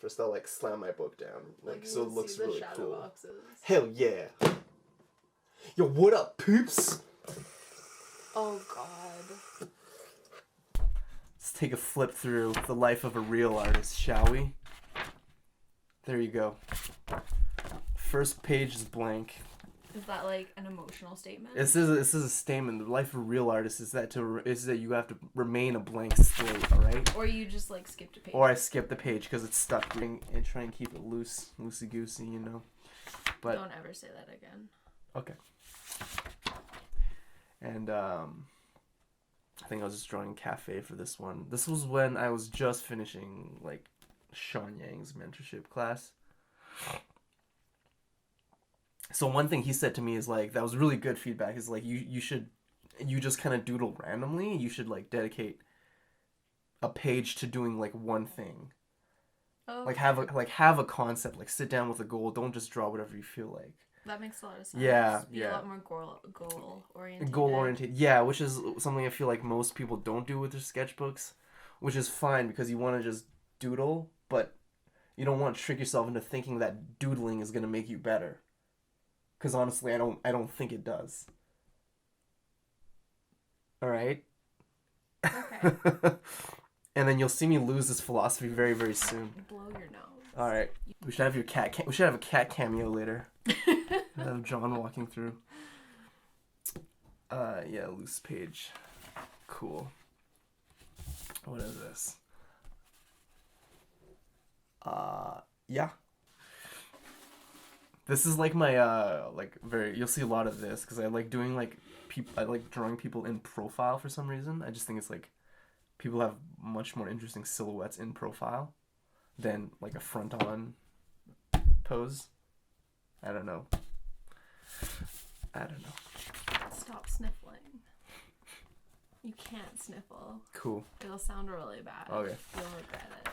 First I'll like slam my book down, like so it looks see the really shadow cool. Boxes. Hell yeah! Yo, what up, peeps? Oh God. Let's take a flip through the life of a real artist, shall we? There you go. First page is blank. Is that like an emotional statement? This is a statement. The life of a real artist is that you have to remain a blank slate, all right? Or you just like skipped a page. Or I skip the page because it's stuck and try and keep it loosey goosey, you know. But don't ever say that again. Okay. And I think I was just drawing cafe for this one. This was when I was just finishing like Sean Yang's mentorship class. So one thing he said to me is like, that was really good feedback, is like you just kind of doodle randomly. You should like dedicate a page to doing like one thing. Oh. Like have a concept, like sit down with a goal. Don't just draw whatever you feel like. That makes a lot of sense. Yeah, Be yeah. a lot more goal oriented. Goal oriented, yeah, which is something I feel like most people don't do with their sketchbooks, which is fine because you want to just doodle, but you don't want to trick yourself into thinking that doodling is gonna make you better. Because honestly, I don't think it does. All right. Okay. And then you'll see me lose this philosophy very, very soon. Blow your nose. All right. We should have we should have a cat cameo later. Have John walking through. Yeah, loose page. Cool. What is this? Yeah. This is like my you'll see a lot of this because I like doing like I like drawing people in profile for some reason. I just think it's like people have much more interesting silhouettes in profile than like a front on pose. I don't know. Stop sniffling. You can't sniffle. Cool. It'll sound really bad. Okay. You'll regret it.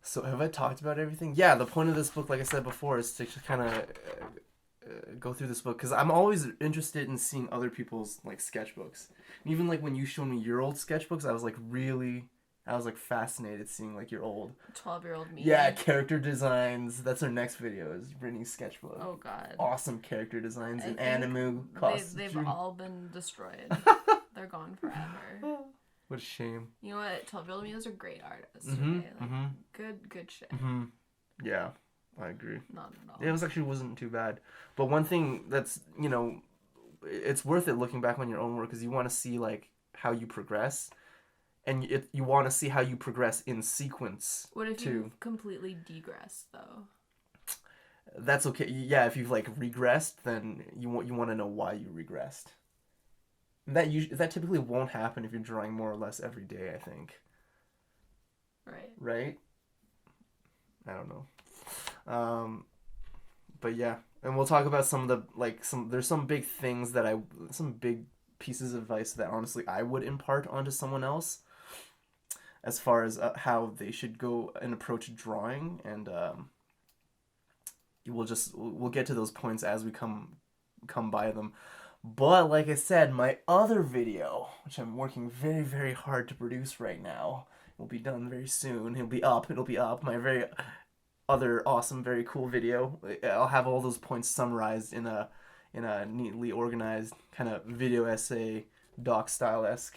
So have I talked about everything? Yeah, the point of this book, like I said before, is to kind of go through this book because I'm always interested in seeing other people's like sketchbooks. And even like when you showed me your old sketchbooks, I was like fascinated seeing like your old 12-year-old me. Yeah, character designs. That's our next video, is Brittany's sketchbook. Oh God. Awesome character designs and anime costumes. They've all been destroyed. They're gone forever. What a shame. You know what? 12-year-old me, those are great artists. Mm-hmm, Okay? Like, good shit. Mm-hmm. Yeah, I agree. Not at all. It wasn't too bad. But one thing that's, you know, it's worth it looking back on your own work because you want to see like how you progress. And you want to see how you progress in sequence. What if you've completely degressed, though? That's okay. Yeah, if you've like regressed, then you want to know why you regressed. That typically won't happen if you're drawing more or less every day, I think. Right. Right? I don't know. But yeah, and we'll talk about some of the there's some big things some big pieces of advice that honestly I would impart onto someone else as far as how they should go and approach drawing, and we'll get to those points as we come by them. But like I said, my other video, which I'm working very, very hard to produce right now, will be done very soon. It'll be up. My very other awesome, very cool video. I'll have all those points summarized in a neatly organized kind of video essay, doc style-esque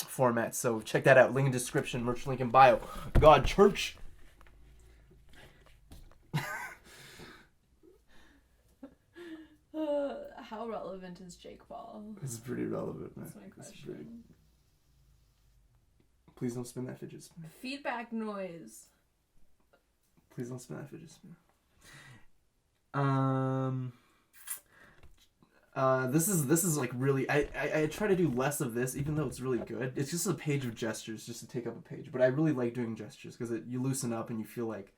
format. So check that out. Link in description, merch link in bio. God, church. How relevant is Jake Paul? This is pretty relevant, man. That's my question. Please don't spin that fidget spinner. Feedback noise. Please don't spin that fidget spinner. This is like really, I try to do less of this, even though it's really good. It's just a page of gestures, just to take up a page. But I really like doing gestures because you loosen up and you feel like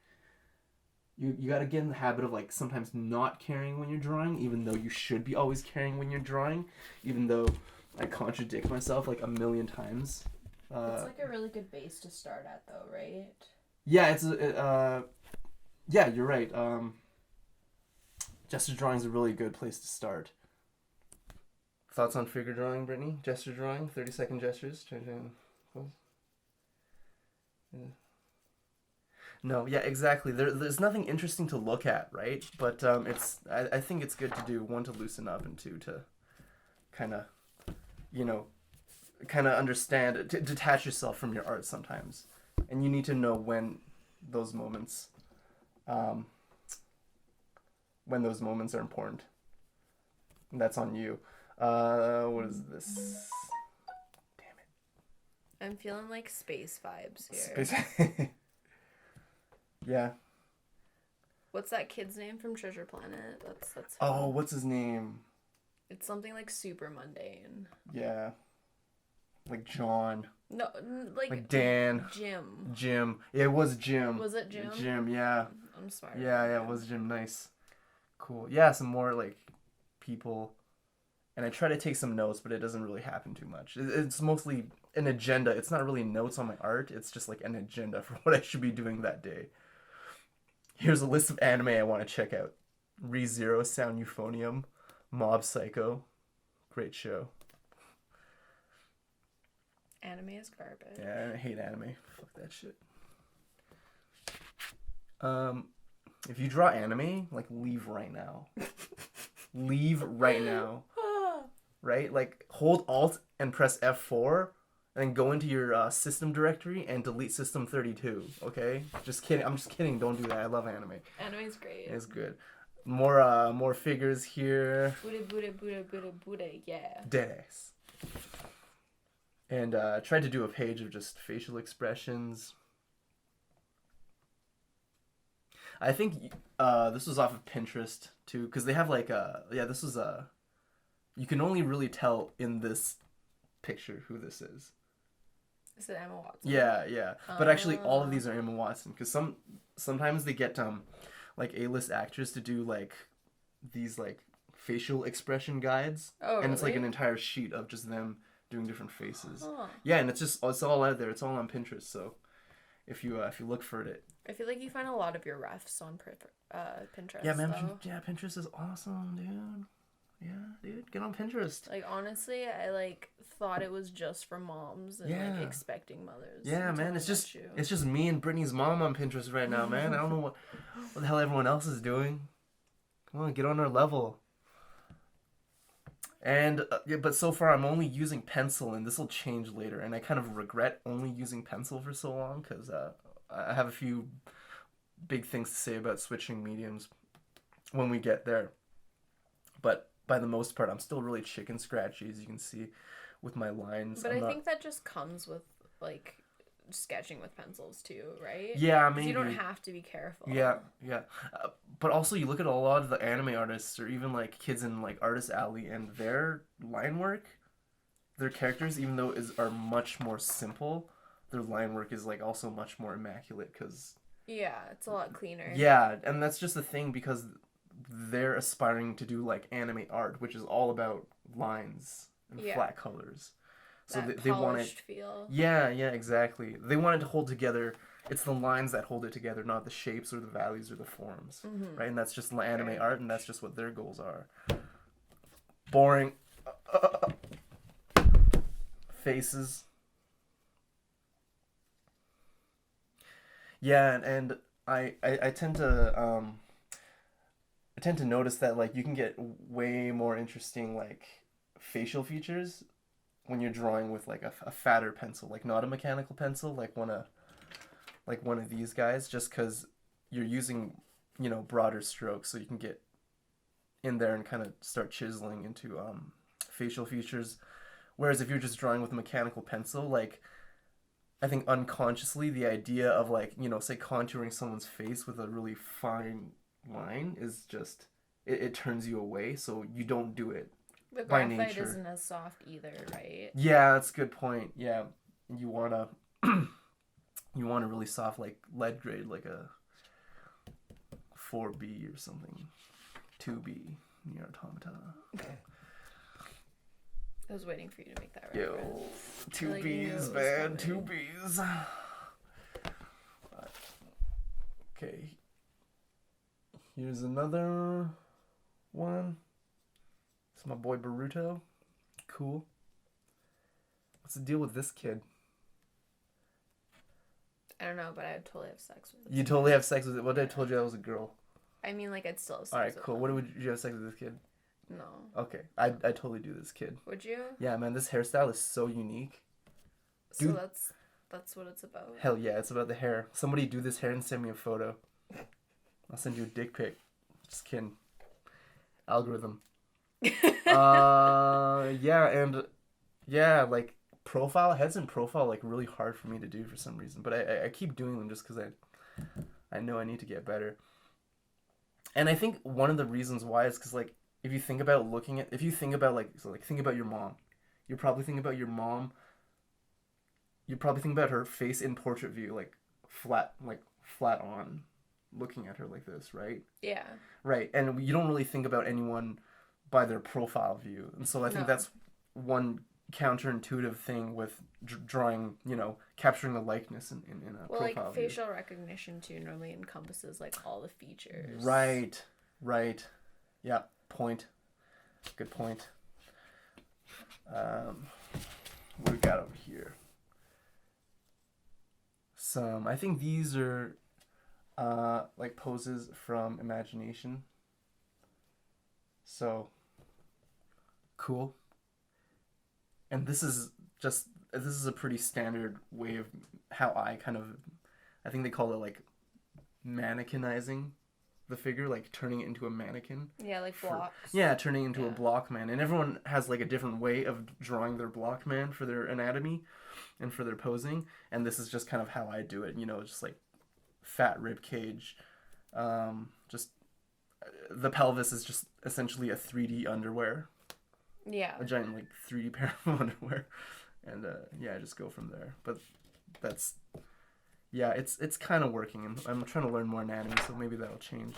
you gotta get in the habit of like sometimes not caring when you're drawing, even though you should be always caring when you're drawing, even though I contradict myself like a million times. It's like a really good base to start at, though, right? Yeah, yeah, you're right. Gesture drawing is a really good place to start. Thoughts on figure drawing, Brittany? Gesture drawing, 30-second gestures. No, yeah, exactly. There's nothing interesting to look at, right? But I think it's good to do, one, to loosen up, and two, to kind of, you know, kind of understand, to detach yourself from your art sometimes. And you need to know those moments, um, when those moments are important. And that's on you. What is this? I'm feeling like space vibes here. Space. Yeah. What's that kid's name from Treasure Planet? That's Oh, fun. what's his name? It's something like super mundane. Yeah. Like John. No, Like Dan. Jim. Jim. Yeah, it was Jim. Was it Jim? Jim, yeah. I'm smart. Yeah, it was Jim. Nice. Cool. Yeah, some more like people. And I try to take some notes, but it doesn't really happen too much. It's mostly an agenda. It's not really notes on my art. It's just like an agenda for what I should be doing that day. Here's a list of anime I want to check out. ReZero, Sound Euphonium, Mob Psycho. Great show. Anime is garbage. Yeah, I hate anime. Fuck that shit. If you draw anime, like, leave right now. Leave right now. Right? Like, hold Alt and press F4, and then go into your system directory and delete System 32. Okay? Just kidding. I'm just kidding. Don't do that. I love anime. Anime's great. It's good. More figures here. Buddha, yeah. Deadass. And tried to do a page of just facial expressions. I think this was off of Pinterest too, because they have like this was you can only really tell in this picture who this is. Is it Emma Watson? Yeah. But actually, all of these are Emma Watson, because sometimes they get like A-list actors to do like these like facial expression guides, Oh, and it's like really? an entire sheet of just them doing different faces. Huh. Yeah, and it's all out there. It's all on Pinterest. So if you look for it. I feel like you find a lot of your refs on Pinterest. Yeah, man. Though. Yeah, Pinterest is awesome, dude. Yeah, dude, get on Pinterest. Like, honestly, I like thought it was just for moms and Yeah. like expecting mothers. Yeah, until man. I It's met just you. it's just me and Brittany's mom on Pinterest right now, man. I don't know what the hell everyone else is doing. Come on, get on our level. And yeah, but so far I'm only using pencil, and this will change later. And I kind of regret only using pencil for so long, because I have a few big things to say about switching mediums when we get there. But by the most part, I'm still really chicken scratchy, as you can see with my lines. But I think that just comes with like sketching with pencils too, right? Yeah, 'Cause maybe. you don't have to be careful. Yeah. But also, you look at a lot of the anime artists, or even like kids in like Artist Alley, and their line work, their characters, even though are much more simple, their line work is like also much more immaculate, because Yeah, it's a lot cleaner. yeah, and that's just the thing, because they're aspiring to do like anime art, which is all about lines and flat colors. So that they want polished it. feel. Yeah, exactly. They want it to hold together. It's the lines that hold it together, not the shapes or the values or the forms, right? And that's just anime art, and that's just what their goals are. Boring. Faces. Yeah, and I tend to notice that like you can get way more interesting like facial features when you're drawing with like a fatter pencil, like not a mechanical pencil, like one of these guys, just because you're using broader strokes, so you can get in there and kind of start chiseling into facial features. Whereas if you're just drawing with a mechanical pencil, like I think unconsciously the idea of like say contouring someone's face with a really fine line is just it turns you away, so you don't do it. But by graphite nature. isn't as soft either, right? Yeah, that's a good point. Yeah, you wanna really soft, like lead grade, like a 4B or something, 2B near automata. I was waiting for you to make that Yo, reference. 2 Like, you knew it B's, was man, coming. 2 B's. Okay, here's another one. It's my boy Baruto. Cool. What's the deal with this kid? I don't know, but I would totally have sex with You totally have sex with it. What if I told you that was a girl? I mean, like, I'd still have sex All right, with cool. them. What would you have sex with this kid? No. Okay, I totally do this kid. Would you? Yeah, man, this hairstyle is so unique. So Dude. that's what it's about. Hell yeah, it's about the hair. Somebody do this hair and send me a photo. I'll send you a dick pic. Just kidding. Algorithm. Like heads and profile, like really hard for me to do for some reason. But I keep doing them just because I know I need to get better. And I think one of the reasons why is because like if you think about think about your mom. You're probably thinking about your mom. You probably think about her face in portrait view, like flat on, looking at her like this, right? Yeah. Right, and you don't really think about anyone by their profile view, and so I think that's one counterintuitive thing with drawing, capturing the likeness in a profile like view. facial recognition too normally encompasses like all the features. Right. Yeah. Point. Good point. What do we got over here? I think these are like poses from imagination. So cool. And this is a pretty standard way of how I think they call it like mannequinizing the figure, like turning it into a mannequin. Yeah, like blocks. Turning into a block man. And everyone has like a different way of drawing their block man for their anatomy and for their posing. And this is just kind of how I do it, just like fat rib cage. Just the pelvis is just essentially a 3D underwear. Yeah. A giant like 3D pair of underwear. And I just go from there. But that's it's kind of working. I'm trying to learn more anatomy, so maybe that'll change.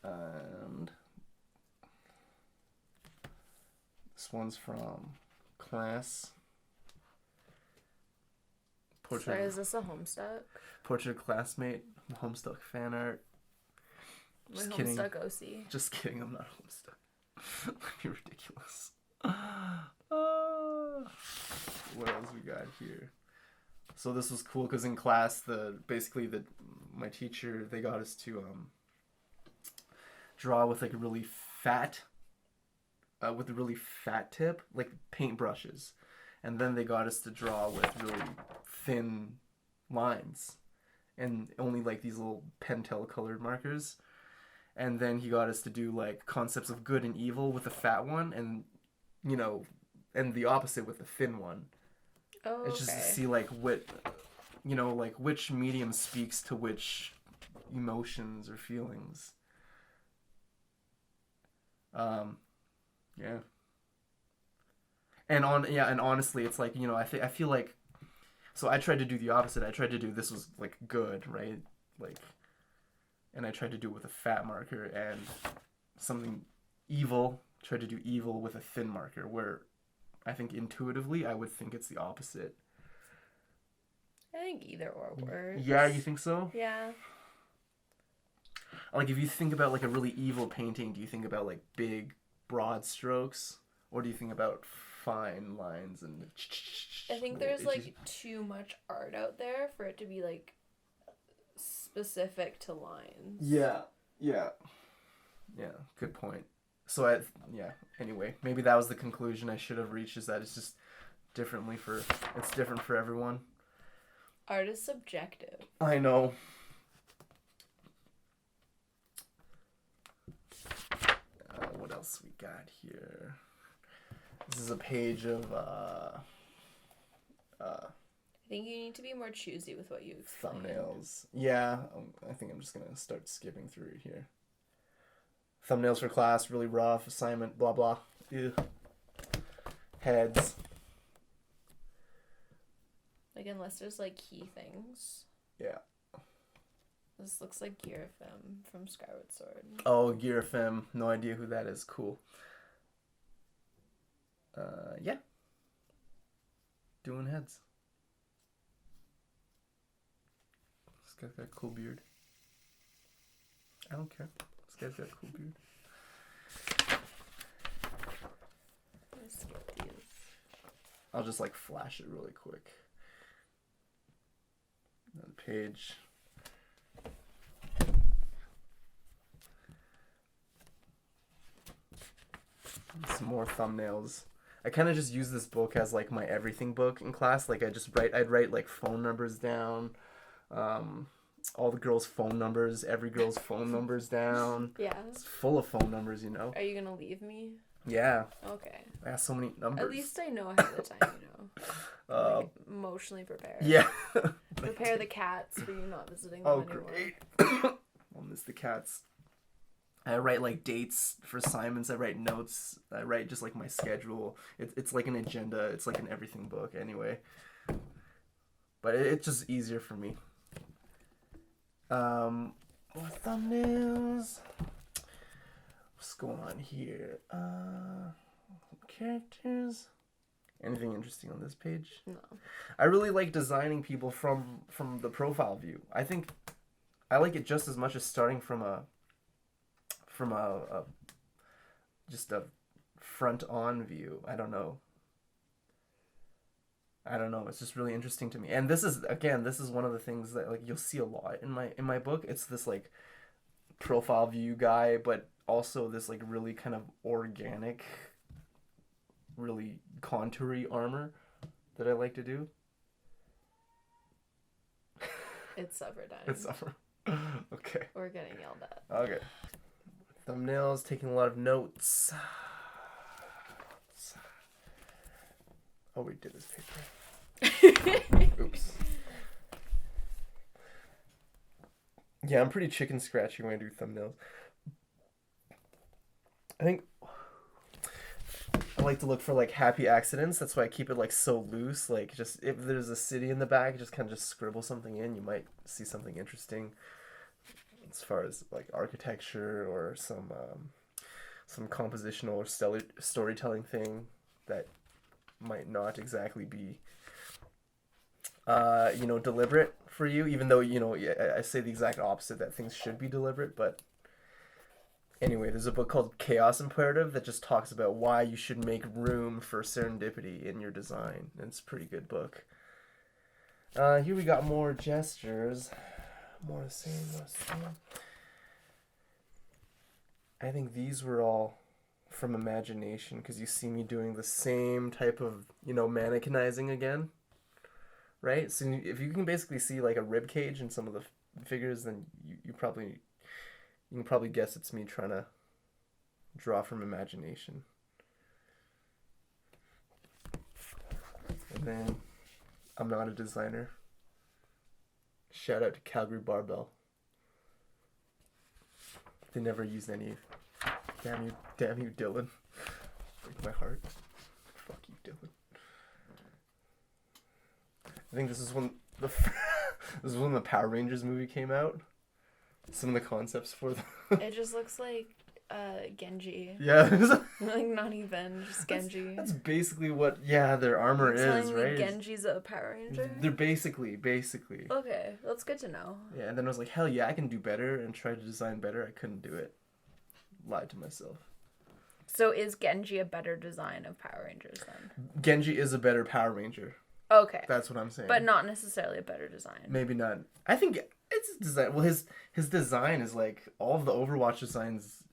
And this one's from class. Sorry, is this a Homestuck? Portrait of classmate, Homestuck fan art. Just kidding. Homestuck OC. Just kidding, I'm not Homestuck. You're ridiculous. What else we got here? So this was cool because in class, my teacher, they got us to draw with like a really fat tip, like paintbrushes, and then they got us to draw with really thin lines, and only like these little Pentel colored markers, and then he got us to do like concepts of good and evil with a fat one, and and the opposite with a thin one. Oh, it's just to see like which medium speaks to which emotions or feelings. Yeah. And honestly, it's like, I feel like, so I tried to do the opposite. I tried to do, this was like good, right? Like, and I tried to do it with a fat marker, and something evil, tried to do evil with a thin marker, where I think intuitively I would think it's the opposite. I think either or works. Yeah, you think so? Yeah. Like if you think about like a really evil painting, do you think about like big, broad strokes? Or do you think about fine lines and... I think there's like too much art out there for it to be like specific to lines. Yeah, good point. So anyway, maybe that was the conclusion I should have reached, is that it's just it's different for everyone. Art is subjective. I know. What else we got here? This is a page of I think you need to be more choosy with what you explain. Thumbnails. Yeah, I think I'm just gonna start skipping through it here. Thumbnails for class, really rough, assignment, blah blah. Ew. Heads. Like, unless there's like key things. Yeah. This looks like Girafim from Skyward Sword. Oh, Girafim. No idea who that is. Cool. Yeah. Doing heads. This guy's got a cool beard. I don't care. This guy's got a cool beard. Let's skip these. I'll just like flash it really quick. Another page. Some more thumbnails. I kind of just use this book as like my everything book in class. Like I'd write like phone numbers down, all the girls' phone numbers, every girl's phone numbers down. Yeah. It's full of phone numbers, you know. Are you gonna leave me? Yeah. Okay. I have so many numbers. At least I know ahead of time, like, emotionally prepare. Yeah. Prepare the cats for you not visiting them anymore. Great. I'll miss the cats. I write like dates for assignments. I write notes. I write just like my schedule. It's like an agenda. It's like an everything book anyway. But it's just easier for me. More thumbnails. What's going on here? Characters. Anything interesting on this page? No. I really like designing people from the profile view. I think I like it just as much as starting from a just a front on view. I don't know. It's just really interesting to me. And this is one of the things that like you'll see a lot in my book. It's this like profile view guy, but also this like really kind of organic, really contoury armor that I like to do. It's supper time. It's supper. Okay. We're getting yelled at. Okay. Thumbnails, taking a lot of notes. Oh, we did this paper. Oops. Yeah, I'm pretty chicken scratchy when I do thumbnails. I think I like to look for like happy accidents. That's why I keep it like so loose. Like just if there's a city in the back, just kind of just scribble something in. You might see something interesting as far as like architecture or some compositional or storytelling thing that might not exactly be deliberate for you, even though I say the exact opposite, that things should be deliberate. But anyway, there's a book called Chaos Imperative that just talks about why you should make room for serendipity in your design, and it's a pretty good book. Here we got more gestures. More the same. I think these were all from imagination, because you see me doing the same type of, mannequinizing again, right? So if you can basically see like a rib cage in some of the figures, then you can probably guess it's me trying to draw from imagination. And then I'm not a designer. Shout out to Calgary Barbell. They never used any. Damn you, Dylan. Break my heart. Fuck you, Dylan. I think this is when the Power Rangers movie came out. Some of the concepts for the. It just looks like Genji. Yeah. Like not even just Genji. That's basically what their armor is, right? Genji's a Power Ranger. They're basically. Okay, that's good to know. Yeah, and then I was like, hell yeah, I can do better, and try to design better. I couldn't do it. Lied to myself. So is Genji a better design of Power Rangers then? Genji is a better Power Ranger. Okay. That's what I'm saying. But not necessarily a better design. Maybe not. I think it's design. Well, his design is like all of the Overwatch designs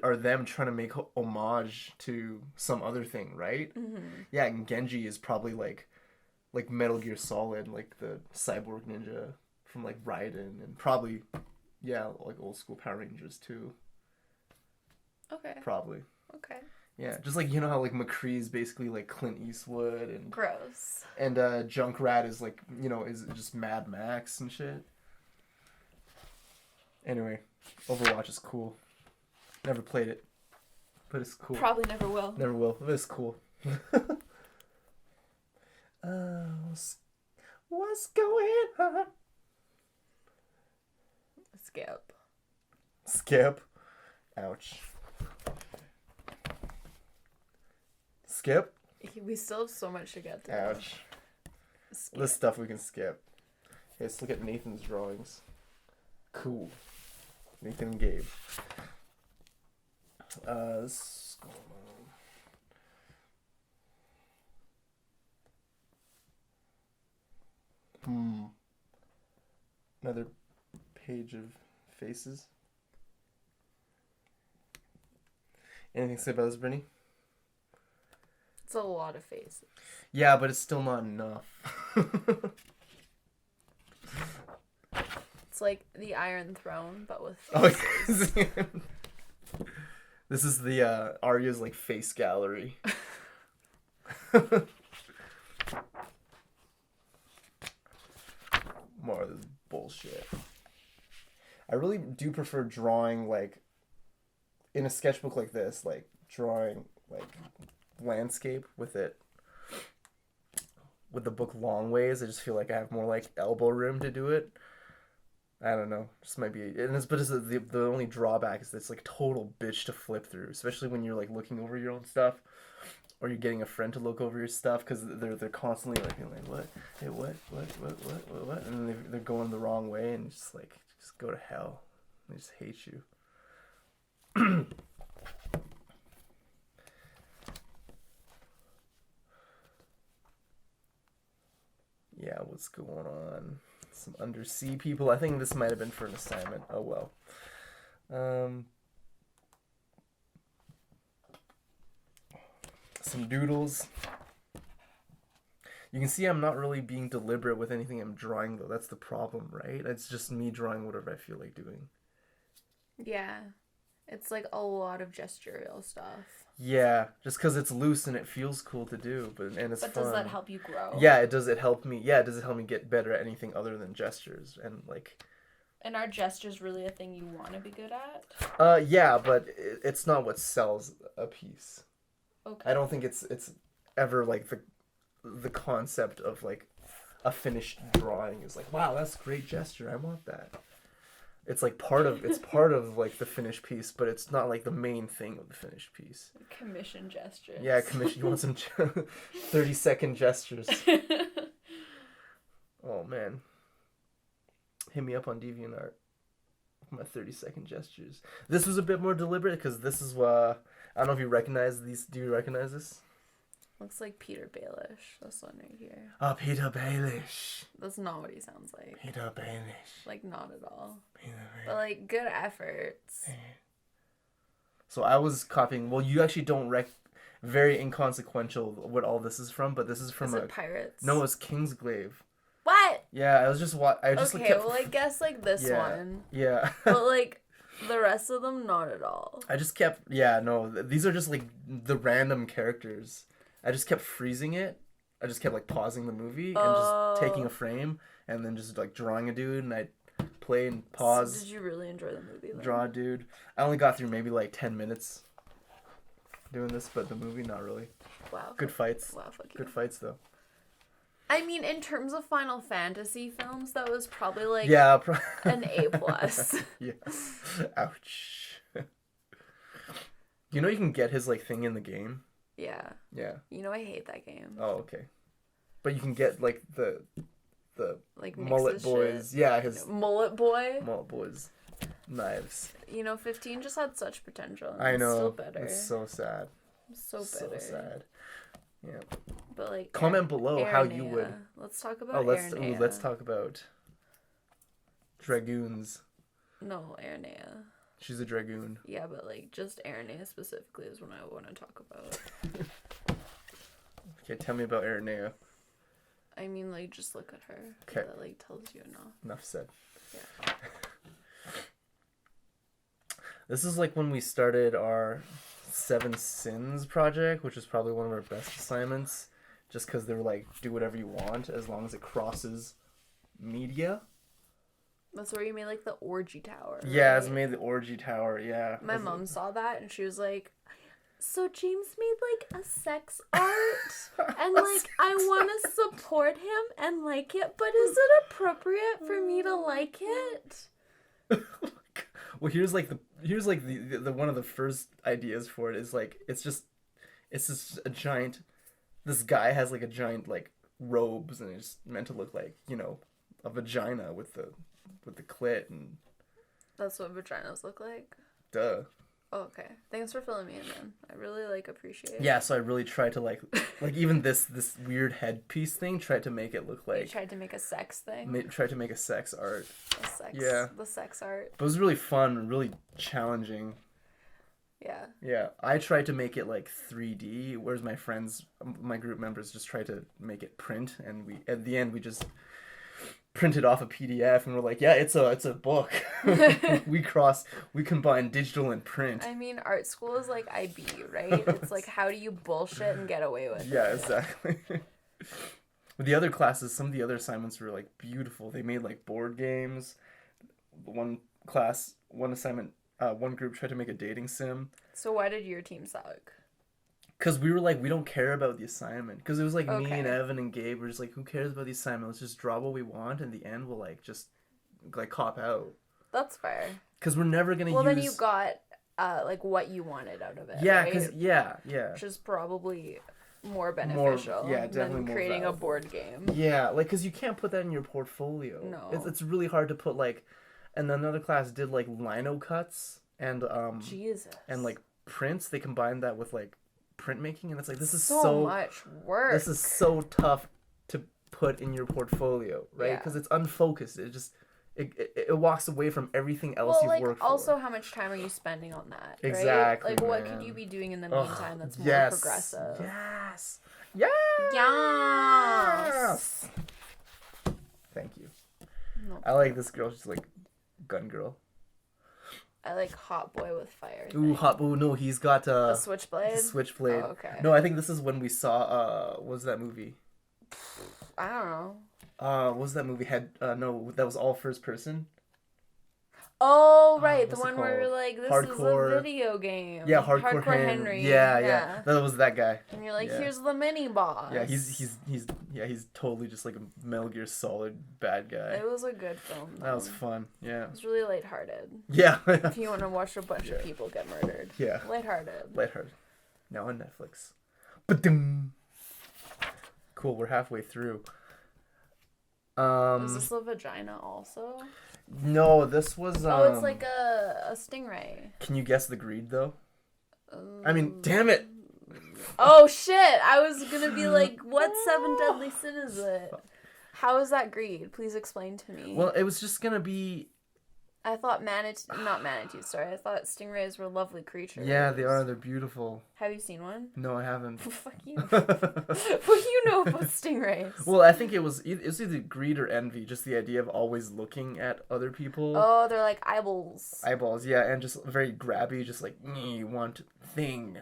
are them trying to make homage to some other thing, right? Mm-hmm. Yeah, and Genji is probably like Metal Gear Solid, like the cyborg ninja from like Raiden, and probably like old school Power Rangers too. Okay. Probably. Okay. Yeah, just like how like McCree is basically like Clint Eastwood and gross. And Junkrat is like is just Mad Max and shit. Anyway, Overwatch is cool. Never played it, but it's cool. Probably never will. Never will, but it's cool. What's going on? Skip. Ouch. Skip? We still have so much to get through. Ouch. This stuff we can skip. Okay, let's look at Nathan's drawings. Cool. Nathan and Gabe. Let's go on. Another page of faces. Anything to say about this, Brittany? It's a lot of faces. Yeah, but it's still not enough. It's like the Iron Throne, but with Oh, faces. yes. This is the Arya's like face gallery. More of this bullshit. I really do prefer drawing like in a sketchbook like this, like drawing like landscape with it with the book long ways. I just feel like I have more like elbow room to do it. I don't know. Just might be, and it's, but it's the only drawback is that it's like total bitch to flip through, especially when you're like looking over your own stuff, or you're getting a friend to look over your stuff because they're constantly like being like what, hey what, and then they're going the wrong way and just go to hell. They just hate you. Yeah, what's going on? Some undersea people. I think this might have been for an assignment. Oh well. Some doodles. You can see I'm not really being deliberate with anything I'm drawing though. That's the problem, right? It's just me drawing whatever I feel like doing. Yeah. It's like a lot of gestural stuff. Yeah, just because it's loose and it feels cool to do, and it's fun. But does that help you grow? Yeah, it does. It help me. Yeah, does it help me get better at anything other than gestures and like? And are gestures really a thing you want to be good at? Yeah, but it's not what sells a piece. Okay. I don't think it's ever like the concept of like a finished drawing is like, wow, that's a great gesture. I want that. It's like part of like the finished piece, but it's not like the main thing of the finished piece. Commission gestures. Yeah, commission. You want some 30-second gestures. Oh man, hit me up on DeviantArt. My 30-second gestures. This was a bit more deliberate because this is I don't know if you recognize these. Do you recognize this? Looks like Peter Baelish. This one right here. Oh, Peter Baelish. That's not what he sounds like. Peter Baelish. Like, not at all. Peter Baelish. But, like, good efforts. So I was copying. Well, you actually don't very inconsequential what all this is from, but this is from Is it Pirates? No, it's Kingsglaive. What? Yeah, I was just I just okay, well, I guess, like, this one. Yeah. But, like, the rest of them, not at all. I just kept. Yeah, no, these are just like the random characters. I just kept freezing it. I just kept like pausing the movie and just taking a frame and then just like drawing a dude, and I play and pause. So did you really enjoy the movie then? Draw a dude. I only got through maybe like 10 minutes doing this, but the movie not really. Wow. Good fights. Wow, fuck you. Good fights though. I mean, in terms of Final Fantasy films, that was probably like an A+. Yeah. Ouch. You know you can get his like thing in the game? Yeah. Yeah. You know I hate that game. Oh, okay. But you can get like the like mullet boys. Shit. Yeah, his mullet boy. Mullet boys. Knives. You know, 15 just had such potential. I know. Still better. It's so sad. So bitter. So sad. Yeah. But like comment below how you would. Let's talk about let's talk about dragoons. No, Aranea. She's a dragoon. Yeah, but like just Aranea specifically is what I want to talk about. Okay, tell me about Aranea. I mean, like, just look at her. Okay. That like tells you enough. Enough said. Yeah. This is like when we started our 7 Sins project, which is probably one of our best assignments, just because they were like, do whatever you want as long as it crosses media. That's where you made like the orgy tower. Right? Yeah, it's made the orgy tower. Yeah. My mom saw that and she was like, "So James made like a sex art, and like I want to support him and like it, but is it appropriate for me to like it?" Well, here's the one of the first ideas for it is like it's just a giant. This guy has like a giant like robes and it's meant to look like, you know, a vagina with the clit and. That's what vaginas look like. Duh. Oh, okay. Thanks for filling me in, man. I really like appreciate it. Yeah, so I really tried to like even this weird headpiece thing, tried to make it look You like tried to make a sex thing. tried to make a sex art. The sex art. But it was really fun, really challenging. Yeah. Yeah, I tried to make it like 3D, whereas my friends, my group members, just tried to make it print, and we at the end we just printed off a PDF, and we're like, yeah, it's a book. we combine digital and print. I mean, art school is like IB, right? It's like, how do you bullshit and get away with it? Yeah, exactly. With the other classes, some of the other assignments were like beautiful. They made like board games. One class, one assignment, one group tried to make a dating sim. So why did your team suck? Because we were like, we don't care about the assignment. Because it was like me Okay. and Evan and Gabe were just like, who cares about the assignment? Let's just draw what we want. In the end, we'll like just like cop out. That's fair. Because we're never gonna Well, use. then you got like what you wanted out of it. Yeah, right? because yeah. Which is probably more beneficial yeah, definitely than more creating a valuable. board game. Yeah, like because you can't put that in your portfolio. No. It's really hard to put like, and another class did like lino cuts and Jesus. and like prints. They combined that with like printmaking, and it's like this is so much work. This is so tough to put in your portfolio, right? Yeah. Because it's unfocused. It just it walks away from everything else you've like, worked for. also, how much time are you spending on that? Right? Exactly, Like, what man. could you be doing in the meantime that's more yes, progressive? Yes. Yes. Yes. Thank you. No. I like this girl. She's like gun girl. I like Hot Boy with Fire. Ooh, hot. Ooh, no, he's got A switchblade. Switchblade. Oh, okay. No, I think this is when we saw. What was that movie? I don't know. What was that movie? No, that was all first person. Oh, right. The what's it one where you're called? like, this Hardcore. is a video game. Yeah, Hardcore Henry. Yeah. That was that guy. And you're like, Yeah. here's the mini boss. Yeah, he's totally just like a Metal Gear Solid bad guy. It was a good film, though. That was fun. Yeah. It was really lighthearted. Yeah. If you want to watch a bunch of people get murdered. Yeah. Lighthearted. Lighthearted. Now on Netflix. Ba-dum. Cool, we're halfway through. Is this a vagina also? No, this was Oh, it's like a stingray. Can you guess the greed though? I mean, damn it. Oh shit! I was gonna be like, what seven deadly sin is it? How is that greed? Please explain to me. Well, it was just gonna be. I thought not manatees. Sorry, I thought stingrays were lovely creatures. Yeah, they are. They're beautiful. Have you seen one? No, I haven't. Fuck you. What do you know about stingrays? Well, I think it was either greed or envy. Just the idea of always looking at other people. Oh, they're like eyeballs. Eyeballs, yeah, and just very grabby, just like want thing.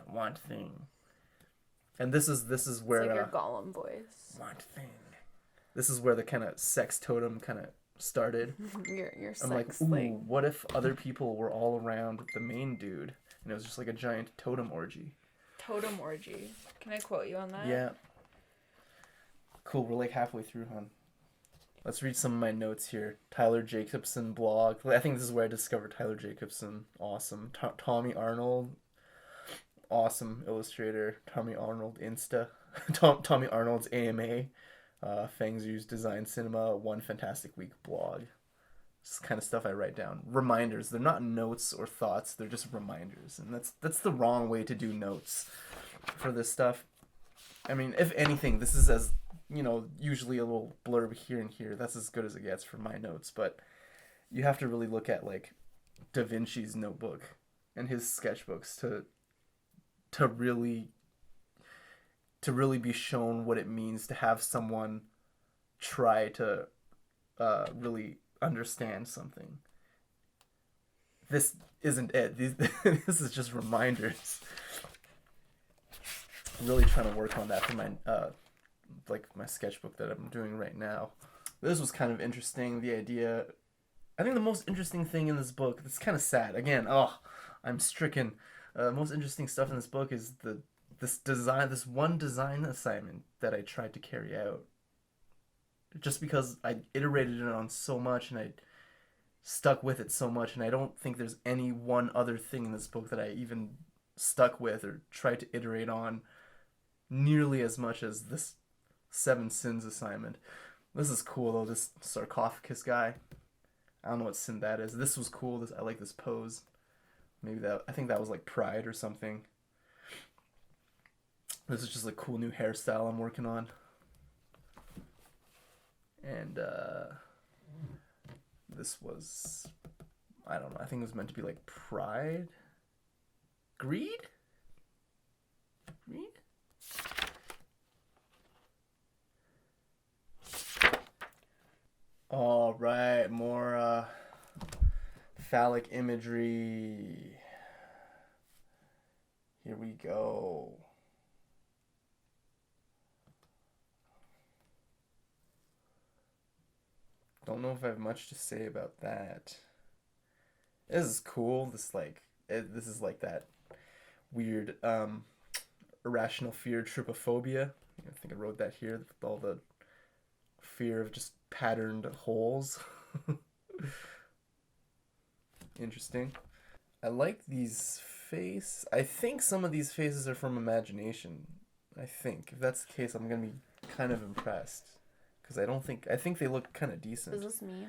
And this is where It's like your Gollum voice. want thing. This is where the kind of sex totem kind of started. Your sex I'm like, ooh, what if other people were all around the main dude, and it was just like a giant totem orgy? Totem orgy. Can I quote you on that? Yeah. Cool, we're like halfway through, hon. Let's read some of my notes here. Tyler Jacobson blog. I think this is where I discovered Tyler Jacobson. Awesome. Tommy Arnold. Awesome illustrator. Tommy Arnold Insta. Tommy Arnold's AMA. Fangzhu's Design Cinema. One Fantastic Week blog. This kind of stuff I write down. Reminders. They're not notes or thoughts. They're just reminders. And that's the wrong way to do notes for this stuff. I mean, if anything, this is as, usually a little blurb here and here. That's as good as it gets for my notes. But you have to really look at, like, Da Vinci's notebook and his sketchbooks to really be shown what it means to have someone try to really understand something. This isn't it. This is just reminders. I'm really trying to work on that for my my sketchbook that I'm doing right now. This was kind of interesting. The idea. I think the most interesting thing in this book. It's kind of sad. Again, I'm stricken. Most interesting stuff in this book is this one design assignment that I tried to carry out. Just because I iterated it on so much and I stuck with it so much, and I don't think there's any one other thing in this book that I even stuck with or tried to iterate on nearly as much as this 7 Sins assignment. This is cool though, this sarcophagus guy. I don't know what sin that is. This was cool. I like this pose. I think that was like Pride or something. This is just a cool new hairstyle I'm working on. And this was, I don't know, I think it was meant to be like Pride? Greed? Greed? All right, more phallic imagery. Here we go. Don't know if I have much to say about that. This is cool. This is like that weird irrational fear trypophobia. I think I wrote that here with all the fear of just patterned holes. Interesting. I like these faces. I think some of these faces are from imagination. I think. If that's the case, I'm going to be kind of impressed. Because I think they look kind of decent. Is this me?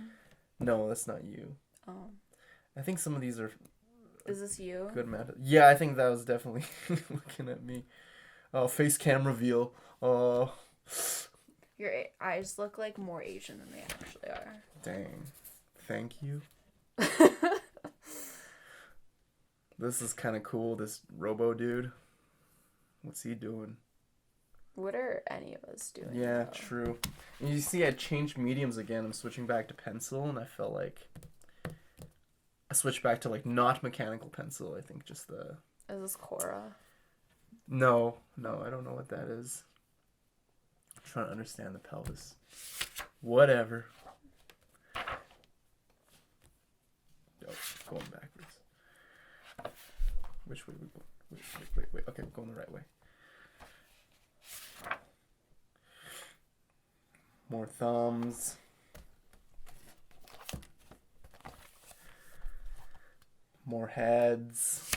No, that's not you. Oh. I think some of these are... Is this you? Good amount. Yeah, I think that was definitely looking at me. Oh, face cam reveal. Oh. Your eyes look like more Asian than they actually are. Dang. Thank you. This is kind of cool, this robo dude. What's he doing? What are any of us doing? Yeah, though? true. And you see I changed mediums again. I'm switching back to pencil, and I felt like I switched back to like not mechanical pencil. I think just the... Is this Cora? No, I don't know what that is. I'm trying to understand the pelvis. Whatever. Oh, going backwards. Which way we go? Wait. Okay, we're going the right way. More thumbs. More heads.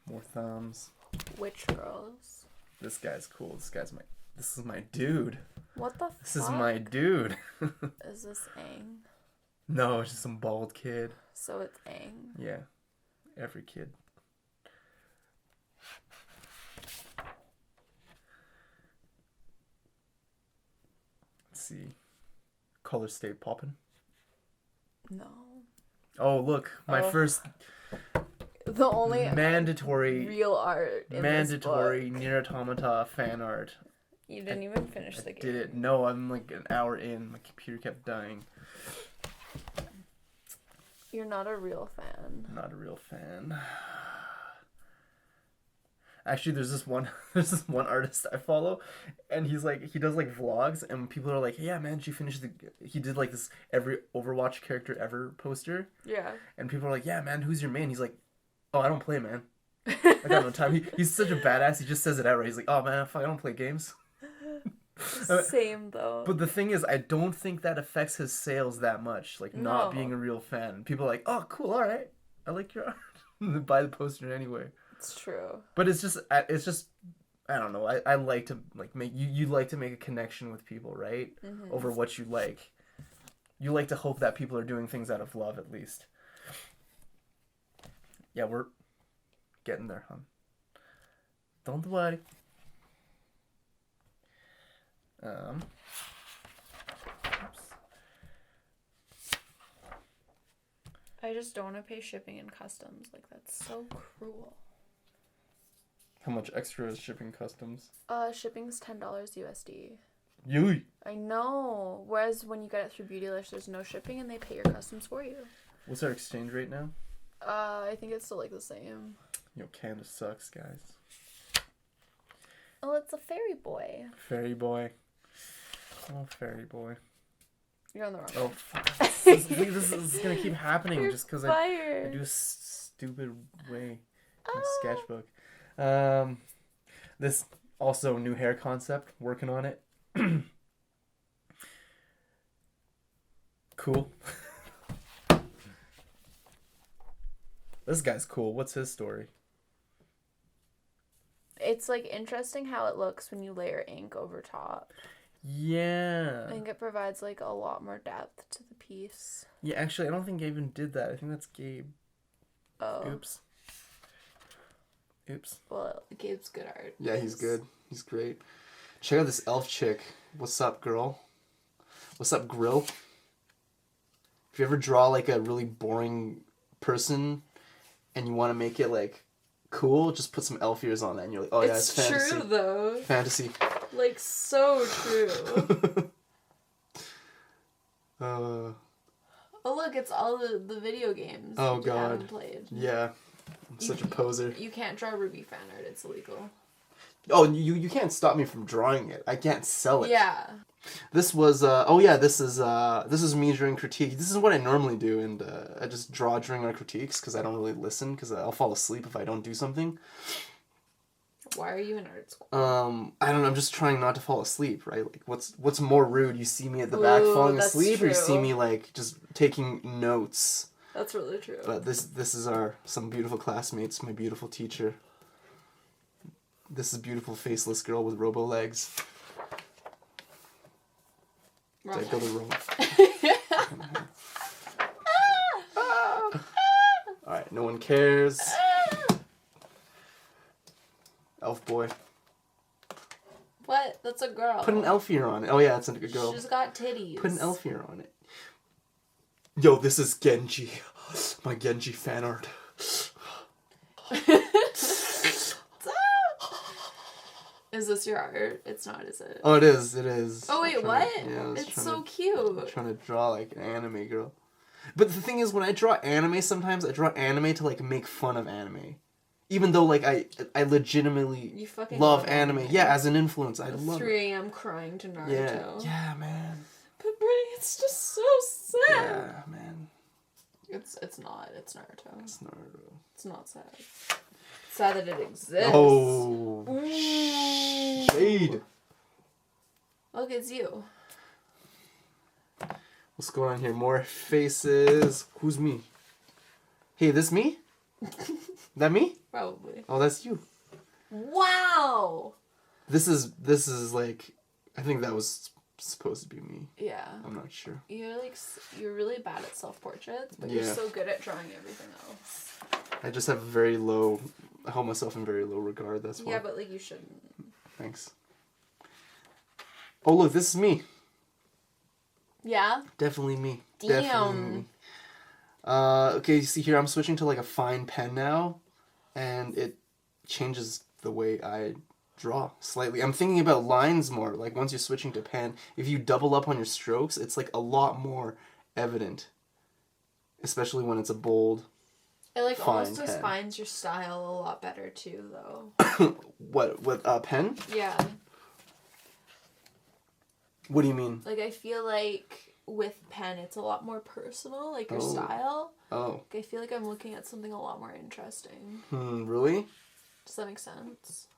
More thumbs. Witch girls. This guy's cool. This is my dude. What the fuck? This is my dude. Is this Aang? No, it's just some bald kid. So it's Aang. Yeah. Every kid. Let's see. Color stay poppin'. No. Oh, look. My first The only mandatory real art in mandatory this book. Nier Automata fan art. You didn't even finish the game. Did it? No, I'm like an hour in. My computer kept dying. You're not a real fan. Not a real fan. Actually, there's this one artist I follow, and he does like vlogs, and people are like, hey, yeah, man, he did like this every Overwatch character ever poster. Yeah. And people are like, yeah, man, who's your main? He's like, oh, I don't play, man. I got no time. He's such a badass. He just says it outright. He's like, oh, man, fuck, I don't play games. Same, though. But the thing is, I don't think that affects his sales that much. Like, not being a real fan. People are like, oh, cool, all right. I like your art. They buy the poster anyway. It's true. But it's just, I don't know. I like to, like, you like to make a connection with people, right? Mm-hmm. Over what you like. You like to hope that people are doing things out of love, at least. Yeah, we're getting there, hon. Don't worry. Oops. I just don't want to pay shipping and customs. Like, that's so cruel. How much extra is shipping customs? Shipping's $10 USD. Yui. I know. Whereas when you get it through Beautylish, there's no shipping and they pay your customs for you. What's our exchange rate now? I think it's still like the same. Yo, Canada sucks, guys. Oh, it's a fairy boy. Fairy boy. Oh, fairy boy. You're on the wrong Oh, one. fuck. This is gonna keep happening You're just because I fired. do a stupid way in Ah. sketchbook. This also new hair concept. Working on it. Cool. This guy's cool. What's his story? It's like interesting how it looks when you layer ink over top. Yeah. I think it provides like a lot more depth to the piece. Yeah, actually, I don't think I even did that. I think that's Gabe. Oh. Oops. Well, Gabe's good art. Yeah, he's good. He's great. Check out this elf chick. What's up, girl? What's up, grill? If you ever draw like a really boring person and you want to make it like cool, just put some elf ears on that and you're like, oh yeah, it's fantasy. True though. Fantasy. Like so true. Oh look, it's all the video games. Oh you God. haven't played. Yeah. I'm such a poser. You can't draw Ruby fan art. It's illegal. Oh, you can't stop me from drawing it. I can't sell it. Yeah. This was this is me during critique. This is what I normally do, and I just draw during our critiques because I don't really listen because I'll fall asleep if I don't do something. Why are you in art school? I don't know. I'm just trying not to fall asleep, right? Like, what's more rude? You see me at the back falling asleep, or you see me like just taking notes? That's really true. But this is some beautiful classmates, my beautiful teacher. This is a beautiful faceless girl with robo legs. Wrong Did I go the wrong? Alright, no one cares. Elf boy. What? That's a girl. Put an elf ear on it. Oh yeah, it's a good girl. She's got titties. Put an elf ear on it. Yo, this is Genji. My Genji fan art. Is this your art? It's not, is it? Oh, it is. It is. Oh wait, what? Yeah, it's so cute. I'm trying to draw like an anime girl. But the thing is, when I draw anime, sometimes I draw anime to like make fun of anime. Even though like I legitimately love anime. Yeah, as an influence, I love 3 a.m. crying to Naruto. Yeah, man. But Brittany, it's just so sad. Yeah, man. It's not. It's Naruto. It's Naruto. It's not sad. It's sad that it exists. Oh. Shade. Look, it's you. What's going on here? More faces. Who's me? Hey, this me? That me? Probably. Oh, that's you. Wow. This is like, I think that was supposed to be me. Yeah. I'm not sure. You're really bad at self-portraits, but Yeah. you're so good at drawing everything else. I just have I hold myself in very low regard, that's why. Yeah, but like you shouldn't. Thanks. Oh look, this is me. Yeah? Definitely me. Damn. Definitely me. Okay, you see here, I'm switching to like a fine pen now, and it changes the way I draw slightly. I'm thinking about lines more, like once you're switching to pen, if you double up on your strokes, it's like a lot more evident. Especially when it's a bold, It like fine almost pen. defines your style a lot better too, though. What, with a pen? Yeah. What do you mean? Like I feel like with pen, it's a lot more personal, like your style. Oh. Like, I feel like I'm looking at something a lot more interesting. Really? Does that make sense?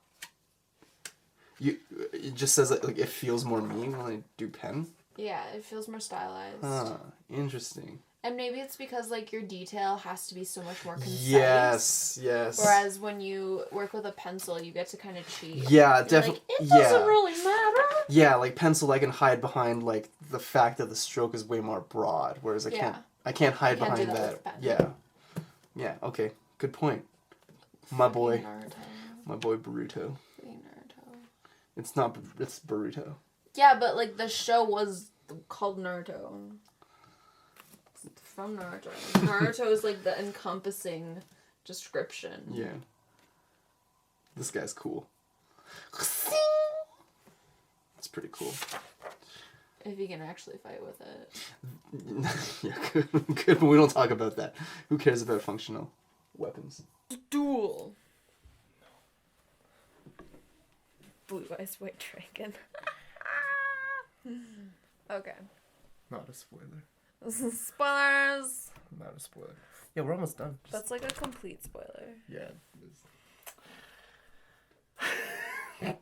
It just says that like it feels more me when I do pen. Yeah, it feels more stylized. Interesting. And maybe it's because like your detail has to be so much more concise. Yes. Whereas when you work with a pencil, you get to kind of cheat. Yeah, definitely. Like, it doesn't really matter. Yeah, like pencil, I can hide behind like the fact that the stroke is way more broad, whereas I can't hide behind that. Yeah. Okay. Good point. My boy. Naruto. My boy Boruto. Naruto. It's not. It's Boruto. Yeah, but like the show was called Naruto. It's from Naruto. Naruto is like the encompassing description. Yeah. This guy's cool. It's pretty cool. If you can actually fight with it. Yeah, good, but we don't talk about that. Who cares about functional weapons? Duel. Blue Eyes White Dragon. Okay. Not a spoiler. Spoilers. Not a spoiler. Yeah, we're almost done. That's like a complete spoiler. Yeah. I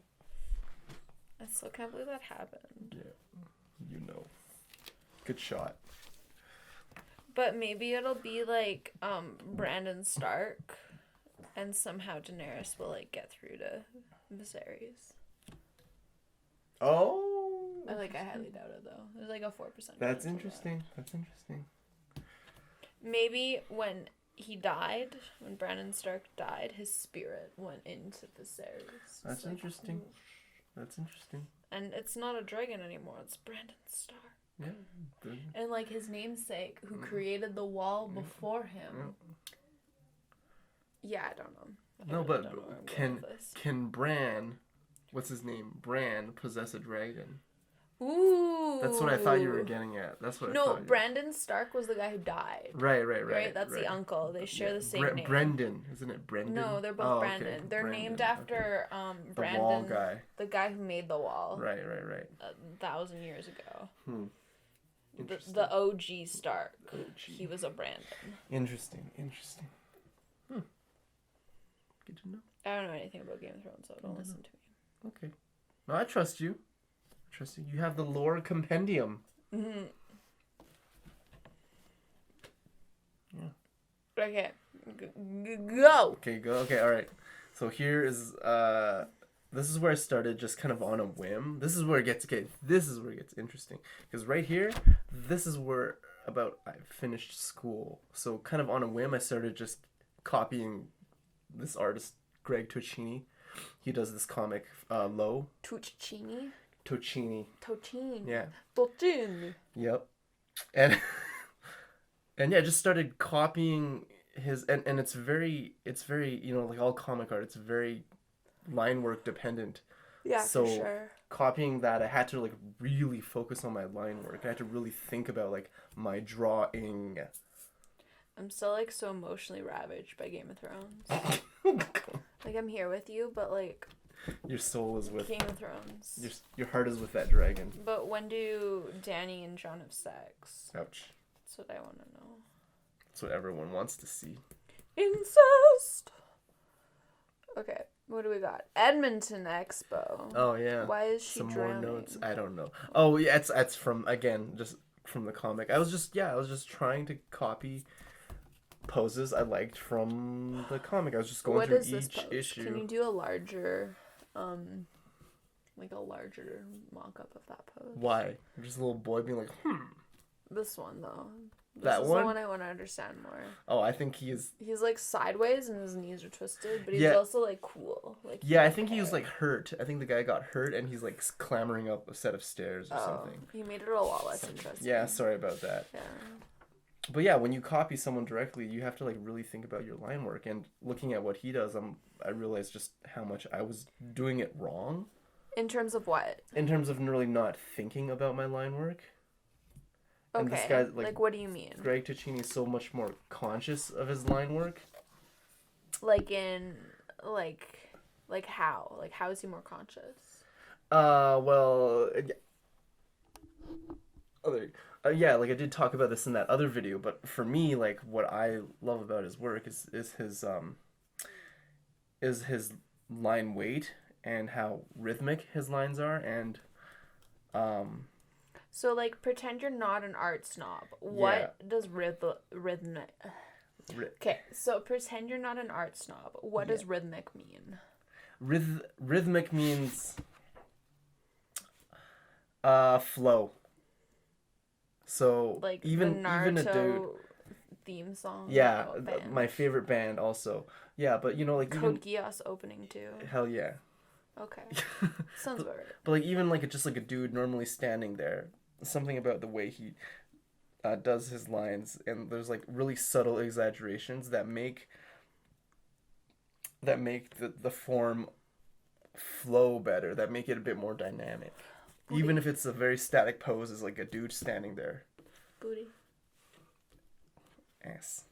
still can't believe that happened. Yeah. You know. Good shot. But maybe it'll be like Brandon Stark, and somehow Daenerys will like get through to Viserys. Oh, I highly doubt it though. There's like a 4%. That's interesting. That's interesting. Maybe when he died, when Brandon Stark died, his spirit went into Viserys. That's interesting. That's interesting. And it's not a dragon anymore. It's Brandon Stark. Yeah. And like his namesake, who created the wall before him. Yeah, I don't know. No, but can Bran, what's his name? Bran possess a dragon? Ooh. That's what I thought you were getting at. That's what I thought. No, Brandon Stark was the guy who died. Right. That's the uncle. They share the same name. Brendan, isn't it Brendan? No, they're both Brandon. Okay. They're Brandon. named after Brandon, the wall guy. the guy who made the wall. Right. 1,000 years ago. Interesting. The OG Stark. He was a Brandon. Interesting. Good to know. I don't know anything about Game of Thrones, so don't listen to me. Okay. No, I trust you. You have the lore compendium. Mm-hmm. Yeah. Okay. Go! Okay, go. Okay, alright. So here is, this is where I started just kind of on a whim. This is where it gets interesting. Because right here, this is where I finished school. So kind of on a whim, I started just copying this artist, Greg Tocchini. He does this comic, Low. Tocchini? Tocchini. Yeah. Tocchini. Yep. And yeah, I just started copying his and it's very like all comic art, it's very line work dependent. Yeah, so for sure. Copying that, I had to like really focus on my line work. I had to really think about like my drawing. I'm still like so emotionally ravaged by Game of Thrones. Like I'm here with you, but like your soul is with Game of Thrones. Your heart is with that dragon. But when do Dany and Jon have sex? Ouch. That's what I want to know. That's what everyone wants to see. Incest. Okay, what do we got? Edmonton Expo. Oh yeah. Why is she Some drowning? more notes. I don't know. Oh yeah, it's from just from the comic. I was just trying to copy poses I liked from the comic. I was just going through each issue. Can you do a larger like a larger mock-up of that pose? Why? Just a little boy being like, This one though. This is one? the one I want to understand more. Oh, I think he's like sideways and his knees are twisted, but he's Yeah. also like cool. Like yeah, I think he was like hurt. I think the guy got hurt and he's like clambering up a set of stairs or something. He made it a lot less interesting. Yeah, sorry about that. Yeah. But yeah, when you copy someone directly, you have to like really think about your line work. And looking at what he does, I realized just how much I was doing it wrong. In terms of what? In terms of really not thinking about my line work. And Okay. this guy, like what do you mean? Greg Tocchini is so much more conscious of his line work. Like in like how? Like how is he more conscious? Well, yeah, like I did talk about this in that other video, but for me, like what I love about his work is his line weight and how rhythmic his lines are, and So like pretend you're not an art snob. What does rhythmic? Okay, so pretend you're not an art snob. What does rhythmic mean? Rhythmic means flow. So Like even the Naruto even a dude theme song. Yeah, band. my favorite band also. Yeah, but you know like Code Geass opening too. Hell yeah. Okay. Sounds about right. But like even like just like a dude normally standing there, something about the way he does his lines, and there's like really subtle exaggerations that make the form flow better, that make it a bit more dynamic. Booty. Even if it's a very static pose, is like a dude standing there. Booty. Ass.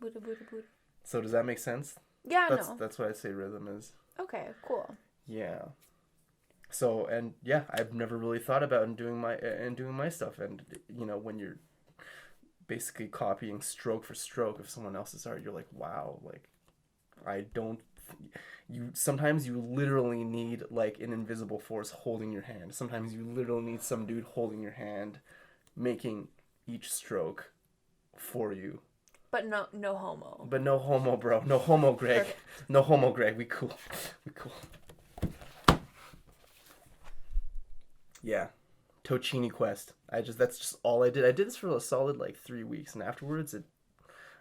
Booty, booty, booty. So does that make sense? Yeah, no. That's what I say rhythm is. Okay, cool. Yeah. So, and yeah, I've never really thought about doing my stuff, and you know, when you're basically copying stroke for stroke of someone else's art, you're like, wow, like sometimes you literally need like an invisible force holding your hand. Sometimes you literally need some dude holding your hand, making each stroke for you. But no homo. But no homo, bro. No homo, Greg. Perfect. No homo, Greg. We cool. We cool. Yeah. Tocini Quest. That's just all I did. I did this for a solid like 3 weeks, and afterwards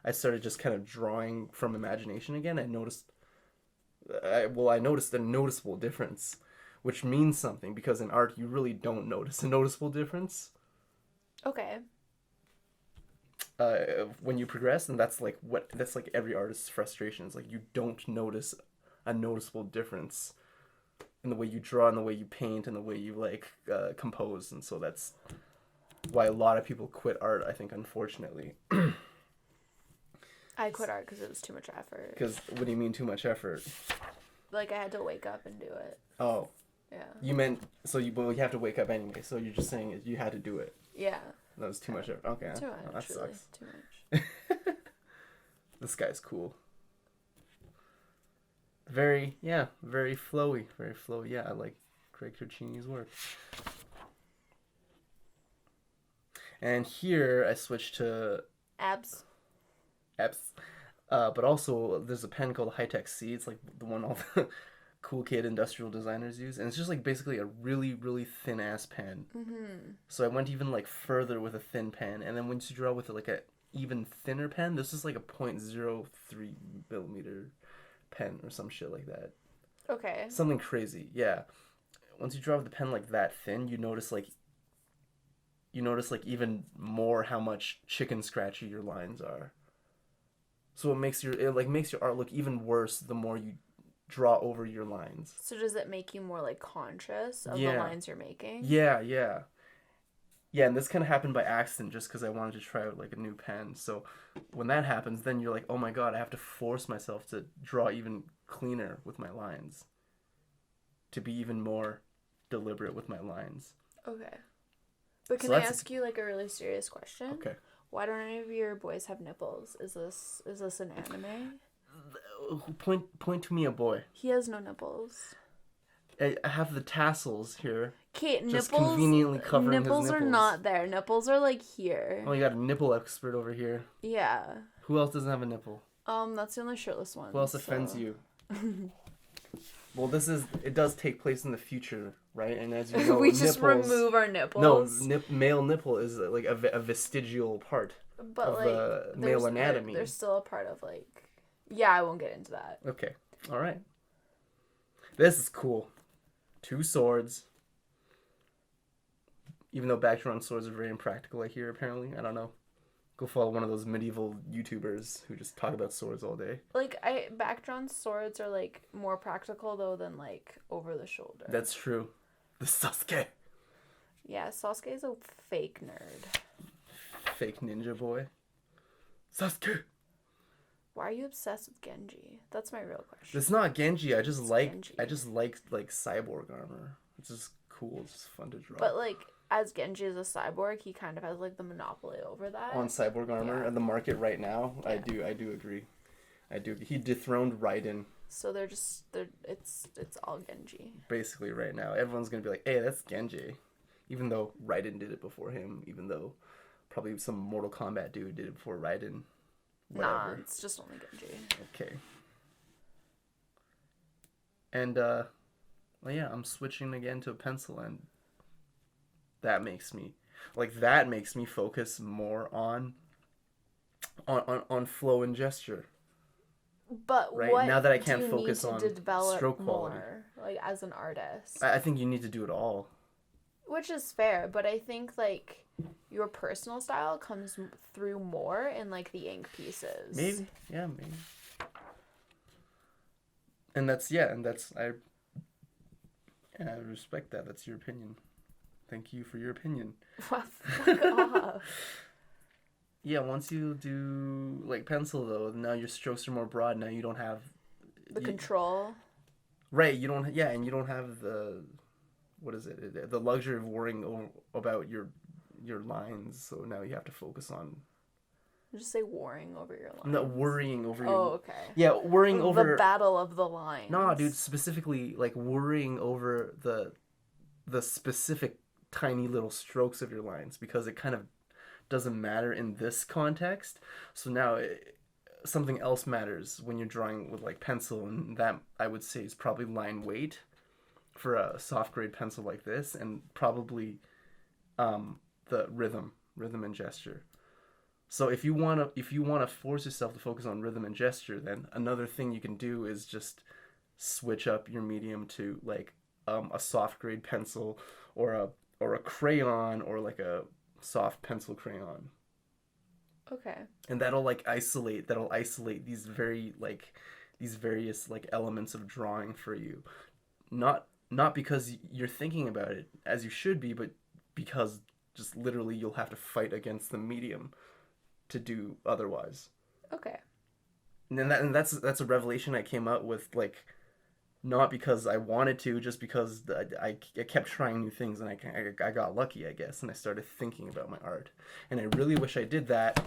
I started just kind of drawing from imagination again. I noticed a noticeable difference, which means something because in art you really don't notice a noticeable difference. Okay. When you progress, and that's like every artist's frustration. Is like you don't notice a noticeable difference in the way you draw, and the way you paint, and the way you like compose, and so that's why a lot of people quit art. I think, unfortunately. I quit art because it was too much effort. Because what do you mean too much effort? Like I had to wake up and do it. Oh. Yeah. You meant you have to wake up anyway. So you're just saying you had to do it. Yeah. That was too much effort. Okay. Too much. Oh, that really. sucks. Too much. This guy's cool. Very flowy. Very flowy. Yeah, I like Craig Turcini's work. And here I switched to Abs. But also there's a pen called High Tech C. It's like the one all the cool kid industrial designers use, and it's just like basically a really really thin ass pen. Mm-hmm. So I went even like further with a thin pen, and then once you draw with like a even thinner pen, this is like a 0.03 millimeter pen or some shit like that. Okay. Something crazy, yeah. Once you draw with the pen like that thin, you notice like even more how much chicken scratchy your lines are. So it makes your art look even worse the more you draw over your lines. So does it make you more like conscious of Yeah. the lines you're making? Yeah. Yeah, and this kind of happened by accident just because I wanted to try out like a new pen. So when that happens, then you're like, oh my god, I have to force myself to draw even cleaner with my lines. To be even more deliberate with my lines. Okay. But can So I that's- ask you like a really serious question? Okay. Why don't any of your boys have nipples? Is this an anime? Point to me a boy. He has no nipples. I have the tassels here. Okay, Just nipples. conveniently covering his Nipples are nipples. not there. Nipples are like here. Oh, you got a nipple expert over here. Yeah. Who else doesn't have a nipple? That's the only shirtless one. Who else offends you? Well, it does take place in the future, right? And as you know, we just nipples, remove our nipples. No, male nipple is like a vestigial part but of like the male anatomy. There's still a part of like. Yeah, I won't get into that. Okay, all right. This is cool. 2 swords. Even though back-drawn swords are very impractical, I hear, apparently. I don't know. Go follow one of those medieval YouTubers who just talk about swords all day. Like, back-drawn swords are, like, more practical, though, than, like, over the shoulder. That's true. The Sasuke. Yeah, Sasuke's a fake nerd. Fake ninja boy. Sasuke. Why are you obsessed with Genji? That's my real question. It's not Genji. I just Genji. like cyborg armor. It's just cool. It's just fun to draw. But, like, as Genji is a cyborg, he kind of has, like, the monopoly over that. On cyborg armor Yeah. and the market right now, Yeah. I do agree. He dethroned Raiden So it's all Genji. basically right now. Everyone's gonna be like, hey, that's Genji. Even though Raiden did it before him, even though probably some Mortal Kombat dude did it before Raiden. Whatever. Nah, it's just only Genji. Okay. And well, yeah, I'm switching again to a pencil, and that makes me focus more on flow and gesture. But Right, what now that I can't do you focus need on to develop stroke quality. more, like, as an artist? I think you need to do it all. Which is fair, but I think, like, your personal style comes through more in, like, the ink pieces. Maybe. Yeah, maybe. I respect that. That's your opinion. Thank you for your opinion. Fuck off. Yeah, once you do, like, pencil, though, now your strokes are more broad. Now you don't have... The control. Right, you don't... Yeah, and you don't have the... What is it? The luxury of worrying about your lines. So now you have to focus on... Just say warring over your lines. Not worrying over your... Oh, okay. Yeah, worrying over... The battle of the lines. No, dude, specifically, like, worrying over the specific tiny little strokes of your lines, because it kind of doesn't matter in this context. So now something else matters when you're drawing with, like, pencil, and that, I would say, is probably line weight for a soft grade pencil like this, and probably the rhythm and gesture. So if you wanna force yourself to focus on rhythm and gesture, then another thing you can do is just switch up your medium to like a soft grade pencil or a crayon or like a soft pencil crayon. Okay. And that'll isolate these various like elements of drawing for you. Not because you're thinking about it as you should be, but because just literally you'll have to fight against the medium to do otherwise. Okay. And that's a revelation I came up with, like, not because I wanted to, just because I kept trying new things, and I got lucky, I guess, and I started thinking about my art. And I really wish I did that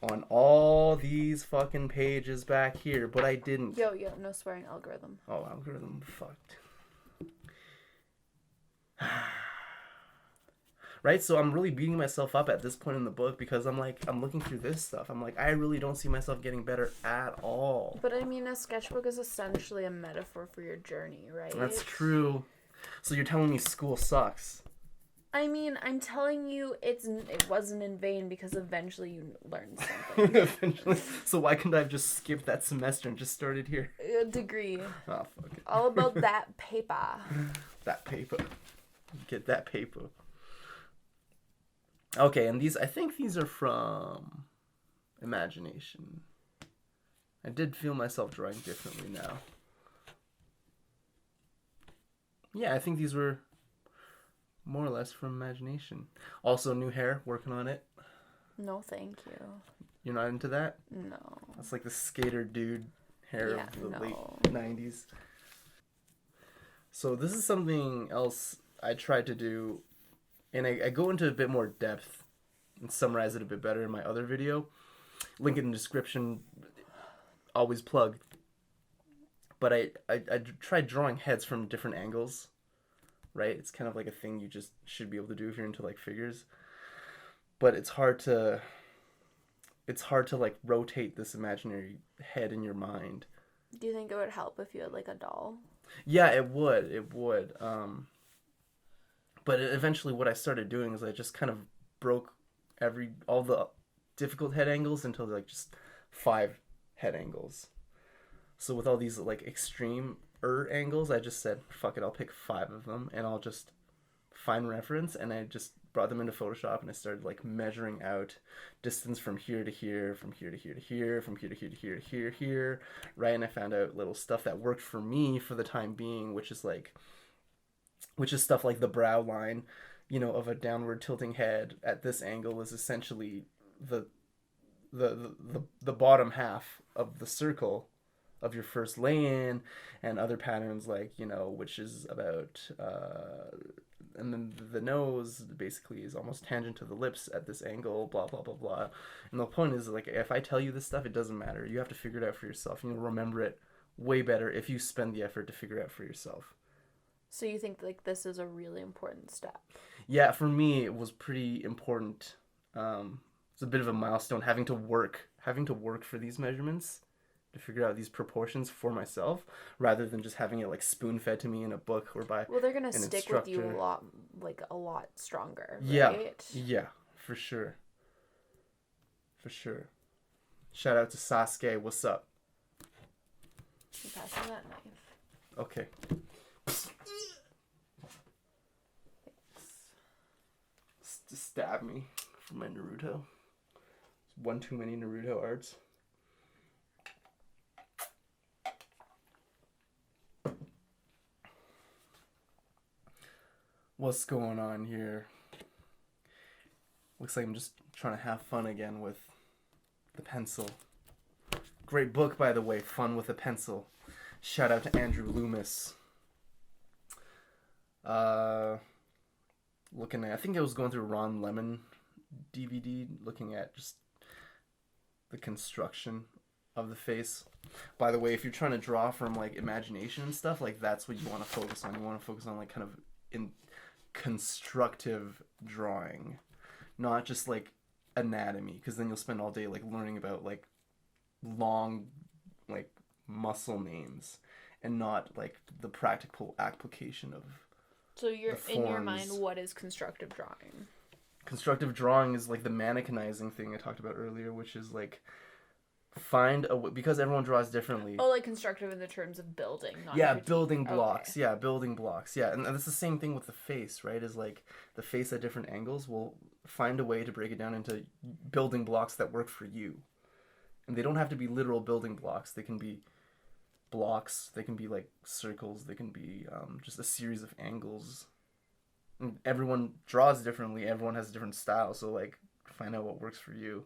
on all these fucking pages back here, but I didn't. Yo, no swearing algorithm. Oh, algorithm fucked. Right? So I'm really beating myself up at this point in the book because I'm looking through this stuff. I'm like, I really don't see myself getting better at all. But I mean, a sketchbook is essentially a metaphor for your journey, right? That's true. So you're telling me school sucks? I mean, I'm telling you, it wasn't in vain because eventually you learned something. Eventually. So why couldn't I have just skipped that semester and just started here? A degree. Oh, fuck it. All about that paper. That paper. Get that paper. Okay, and I think these are from Imagination. I did feel myself drawing differently now. Yeah, I think these were more or less from Imagination. Also, new hair, working on it. No, thank you. You're not into that? No. That's like the skater dude hair of the late 90s. So this is something else I tried to do, and I go into a bit more depth and summarize it a bit better in my other video. Link in the description, always plug. But I tried drawing heads from different angles, right? It's kind of like a thing you just should be able to do if you're into like figures. But it's hard to like rotate this imaginary head in your mind. Do you think it would help if you had like a doll? Yeah, it would. But eventually what I started doing is I just kind of broke all the difficult head angles into like just 5 head angles. So with all these like extreme angles, I just said, fuck it, I'll pick 5 of them and I'll just find reference, and I just brought them into Photoshop and I started like measuring out distance from here to here, from here to here to here, from here to here to here to here, right? And I found out little stuff that worked for me for the time being, which is stuff like the brow line, of a downward tilting head at this angle is essentially the bottom half of the circle of your first lay-in, and other patterns like, which is about and then the nose basically is almost tangent to the lips at this angle, blah blah blah blah. And the point is, like, if I tell you this stuff, it doesn't matter. You have to figure it out for yourself, and you'll remember it way better if you spend the effort to figure it out for yourself. So you think like this is a really important step? Yeah, for me it was pretty important. It's a bit of a milestone having to work for these measurements, to figure out these proportions for myself, rather than just having it like spoon fed to me in a book or by Well, they're gonna an stick instructor. with you a lot stronger, Yeah, right? yeah, for sure. For sure. Shout out to Sasuke, what's up? You passing that knife. Okay. Just stab me for my Naruto. One too many Naruto arts. What's going on here? Looks like I'm just trying to have fun again with the pencil. Great book, by the way, Fun with a Pencil. Shout out to Andrew Loomis. I think I was going through Ron Lemon DVD, looking at just the construction of the face. By the way, if you're trying to draw from like imagination and stuff, like that's what you want to focus on. You want to focus on like kind of in constructive drawing, not just like anatomy, because then you'll spend all day like learning about like long like muscle names and not like the practical application of So you're the in your mind, forms. what is constructive drawing? Constructive drawing is like the mannequinizing thing I talked about earlier, which is like find a because everyone draws differently. Oh, like constructive in the terms of building, not Yeah, critique. building blocks. Okay. Yeah, building blocks. Yeah, and that's the same thing with the face, right? Is like the face at different angles will find a way to break it down into building blocks that work for you. And they don't have to be literal building blocks. They can be blocks. They can be like circles. They can be just a series of angles. And everyone draws differently. Everyone has a different style. So like, find out what works for you.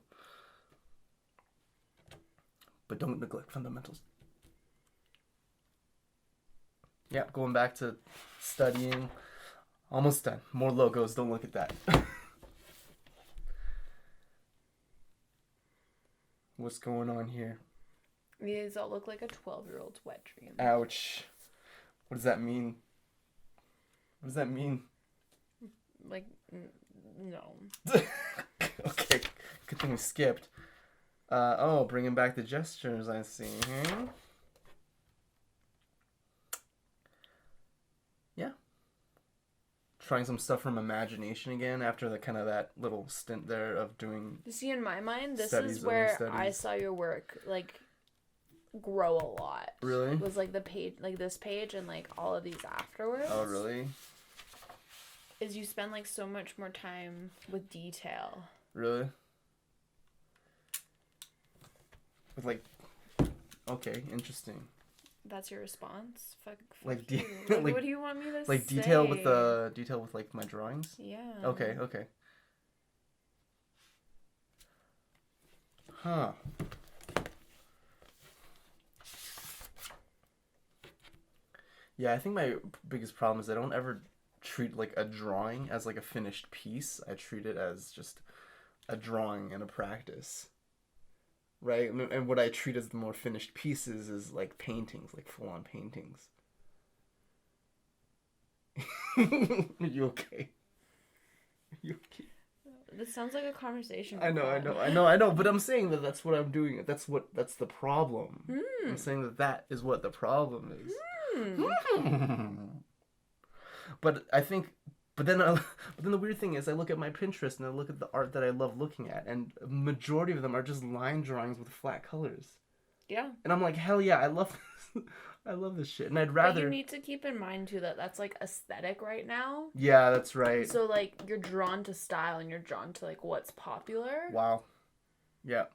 But don't neglect fundamentals. Yeah, going back to studying. Almost done. More logos. Don't look at that. What's going on here? These all look like a 12-year-old's wet dream. Ouch. What does that mean? What does that mean? Like, no. Okay, good thing we skipped. Oh, bringing back the gestures, I see. Yeah. Trying some stuff from imagination again after the kind of that little stint there of doing. You see, in my mind, this Studies, is where studies. I saw your work, like, grow a lot. Really? It was, like, the page, like, this page and, like, all of these afterwards. Oh, really? Is you spend, like, so much more time with detail. Really? With like, okay, interesting. That's your response? Fuck Like, you. like, what do you want me to say? like detail with like my drawings. Yeah. Okay. Huh. Yeah, I think my biggest problem is I don't ever treat like a drawing as like a finished piece. I treat it as just a drawing and a practice. Right? And what I treat as the more finished pieces is like paintings, like full-on paintings. Are you okay? Are you okay? This sounds like a conversation. I know. But I'm saying that that's what I'm doing. That's the problem. I'm saying that is what the problem is. But I think, but then the weird thing is, I look at my Pinterest and I look at the art that I love looking at, and a majority of them are just line drawings with flat colors. Yeah. And I'm like, hell yeah, I love this. I love this shit, and I'd rather. But you need to keep in mind too that that's like aesthetic right now. Yeah, that's right. So like you're drawn to style and you're drawn to like what's popular. Wow. Yeah.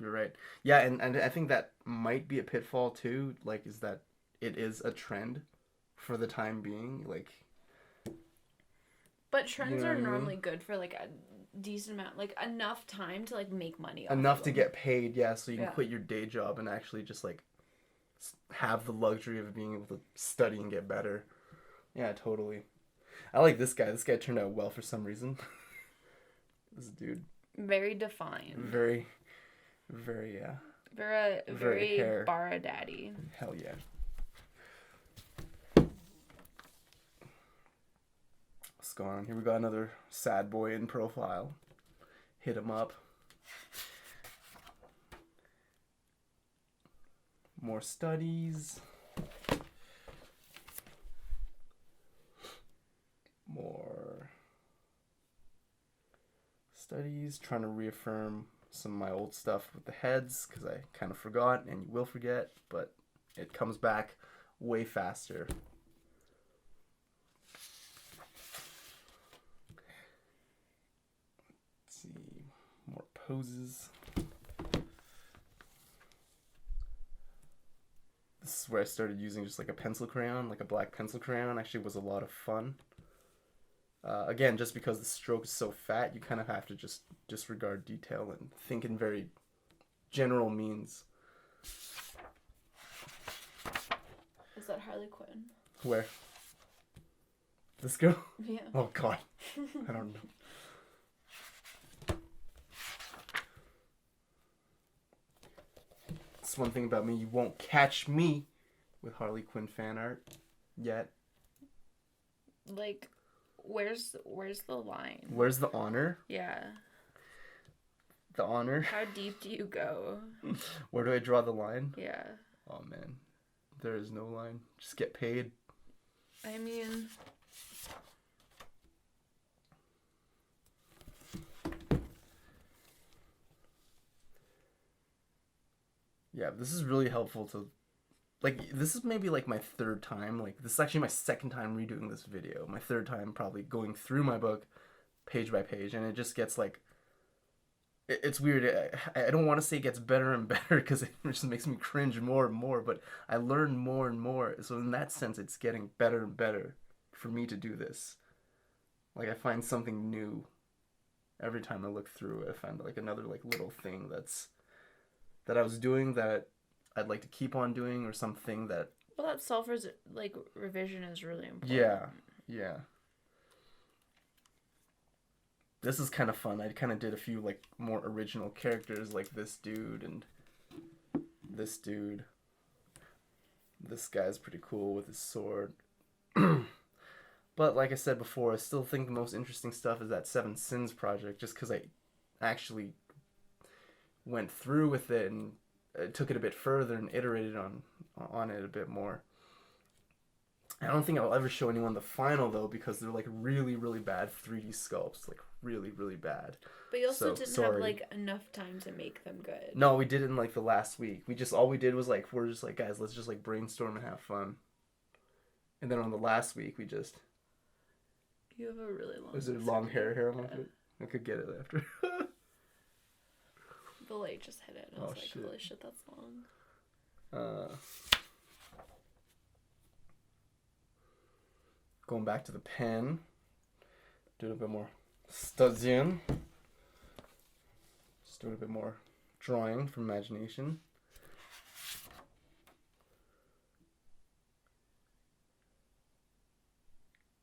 You're right. Yeah, and I think that might be a pitfall too. Like, is that it is a trend for the time being. Like. But trends are I mean? normally good for like a decent amount, like enough time to like make money. Enough off to of get paid, yeah, so you can Yeah. quit your day job and actually just like have the luxury of being able to study and get better. Yeah, totally. I like this guy. This guy turned out well for some reason. This dude. Very defined. Very, yeah. Very hair. Bara daddy. Hell yeah. What's going on here? We got another sad boy in profile. Hit him up. More studies. More studies. Trying to reaffirm some of my old stuff with the heads because I kind of forgot, and you will forget, but it comes back way faster. Let's see. More poses. This is where I started using just like a pencil crayon, like a black pencil crayon. Actually was a lot of fun. Again, just because the stroke is so fat, you kind of have to just disregard detail and think in very general means. Is that Harley Quinn? Where? This girl? Yeah. Oh god. I don't know. That's one thing about me, you won't catch me with Harley Quinn fan art yet. Like, where's the line? Where's the honor? Yeah. The honor? How deep do you go? Where do I draw the line? Yeah. Oh man. There is no line. Just get paid. I mean, Yeah, this is really helpful to, like, this is maybe like my third time. Like, this is actually my second time redoing this video. My third time probably going through my book page by page, and it just gets like, it's weird. I don't want to say it gets better and better because it just makes me cringe more and more, but I learn more and more. So in that sense, it's getting better and better for me to do this. Like, I find something new every time I look through it. I find like another like little thing that I was doing that I'd like to keep on doing, or something that, well, that like revision is really important. yeah, yeah. This is kind of fun. I kind of did a few like more original characters, like this dude and this dude. This guy's pretty cool with his sword. But like I said before, I still think the most interesting stuff is that Seven Sins project, just because I actually went through with it and took it a bit further and iterated on it a bit more. I don't think I'll ever show anyone the final though, because they're like really really bad 3D sculpts, like really really bad. But you also So, didn't sorry. have like enough time to make them good. No, we did it in like the last week. We just, all we did was like, we're just like, guys, let's just like brainstorm and have fun. And then on the last week we just, You have a really long. was it long hair on it? I could get it after. The light just hit it, and I was like, shit. holy shit, that's long. Going back to the pen, doing a bit more studying, just doing a bit more drawing from imagination.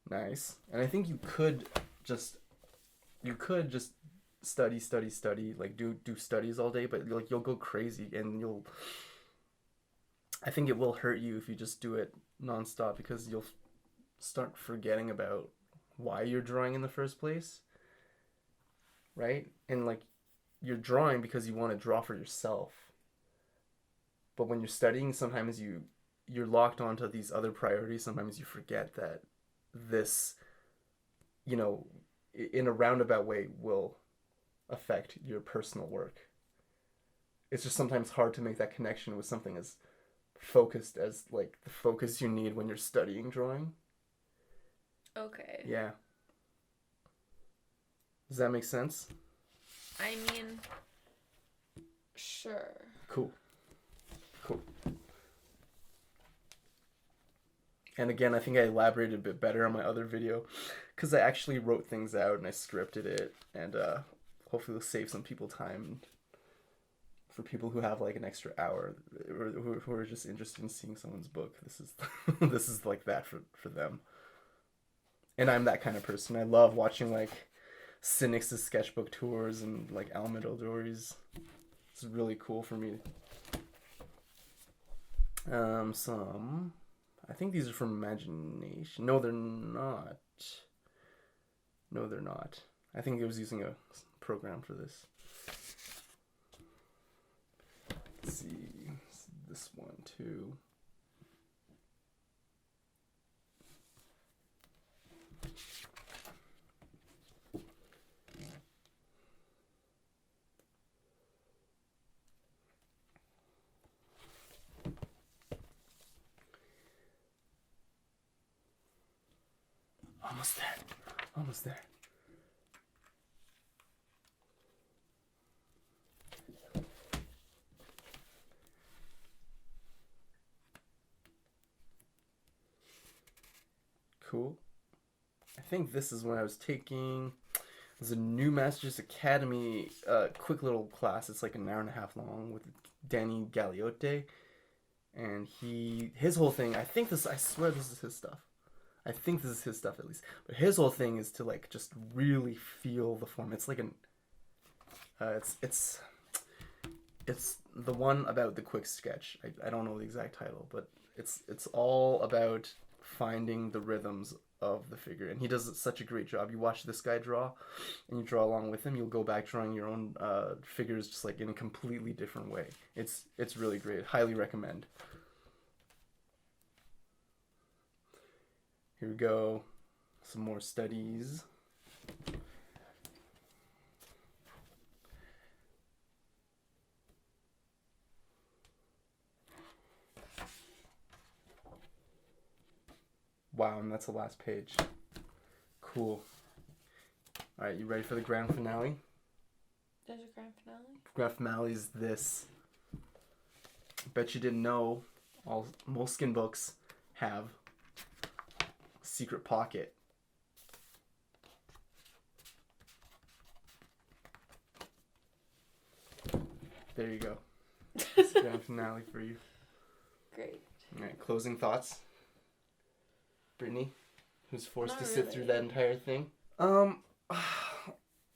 Nice. And I think you could just study, like do studies all day, but like you'll go crazy, and I think it will hurt you if you just do it nonstop, because you'll start forgetting about why you're drawing in the first place, right? And like, you're drawing because you want to draw for yourself, but when you're studying, sometimes you're locked onto these other priorities. Sometimes you forget that this, you know, in a roundabout way will affect your personal work. It's just sometimes hard to make that connection with something as focused as like the focus you need when you're studying drawing. Okay. Yeah. Does that make sense? I mean, sure. Cool. And again, I think I elaborated a bit better on my other video, because I actually wrote things out and I scripted it, and hopefully it'll save some people time. For people who have like an extra hour, or who are just interested in seeing someone's book, this is this is like that for them. And I'm that kind of person. I love watching like Cynics' sketchbook tours and like Almedodori's. It's really cool for me. Some, I think these are from imagination. No, they're not. No, they're not. I think I was using a program for this. Let's see, this one too. Almost there. Almost there. Cool. I think this is when I was taking, there's a new Masters Academy quick little class. It's like an hour and a half long with Danny Galliote. And his whole thing, I swear this is his stuff. I think this is his stuff at least. But his whole thing is to like just really feel the form. It's like it's the one about the quick sketch. I don't know the exact title, but it's all about finding the rhythms of the figure, and he does such a great job. You watch this guy draw, and you draw along with him. You'll go back drawing your own figures, just like in a completely different way. It's really great. Highly recommend. Here we go. Some more studies. Wow, and that's the last page. Cool. Alright, you ready for the grand finale? There's a grand finale? Grand finale is this. Bet you didn't know most skin books have a secret pocket. There you go. That's the grand finale for you. Great. Alright, closing thoughts? Brittany, who's forced Not to sit really. through that entire thing? I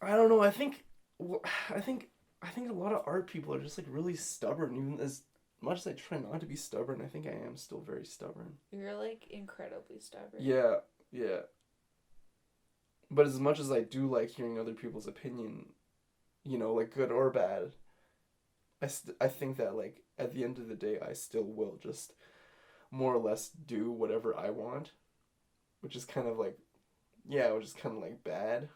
don't know. I think a lot of art people are just like really stubborn. Even as much as I try not to be stubborn, I think I am still very stubborn. You're like incredibly stubborn. Yeah, yeah. But as much as I do like hearing other people's opinion, you know, like good or bad, I think that like at the end of the day, I still will just more or less do whatever I want, which is kind of like, yeah, which is kind of like bad.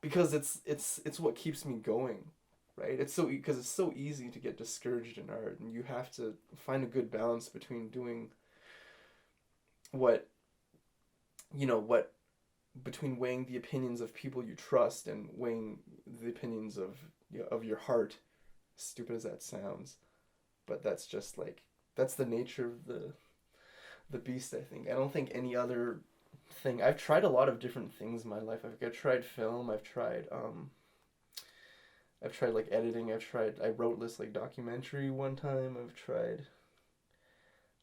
Because it's what keeps me going, right? Because it's so easy to get discouraged in art, and you have to find a good balance between doing what, you know, what between weighing the opinions of people you trust and weighing the opinions of, you know, of your heart. Stupid as that sounds, but that's just like that's the nature of the beast. I think I don't think any other thing. I've tried a lot of different things in my life. I've tried film. I've tried like editing. I wrote this like documentary one time. I've tried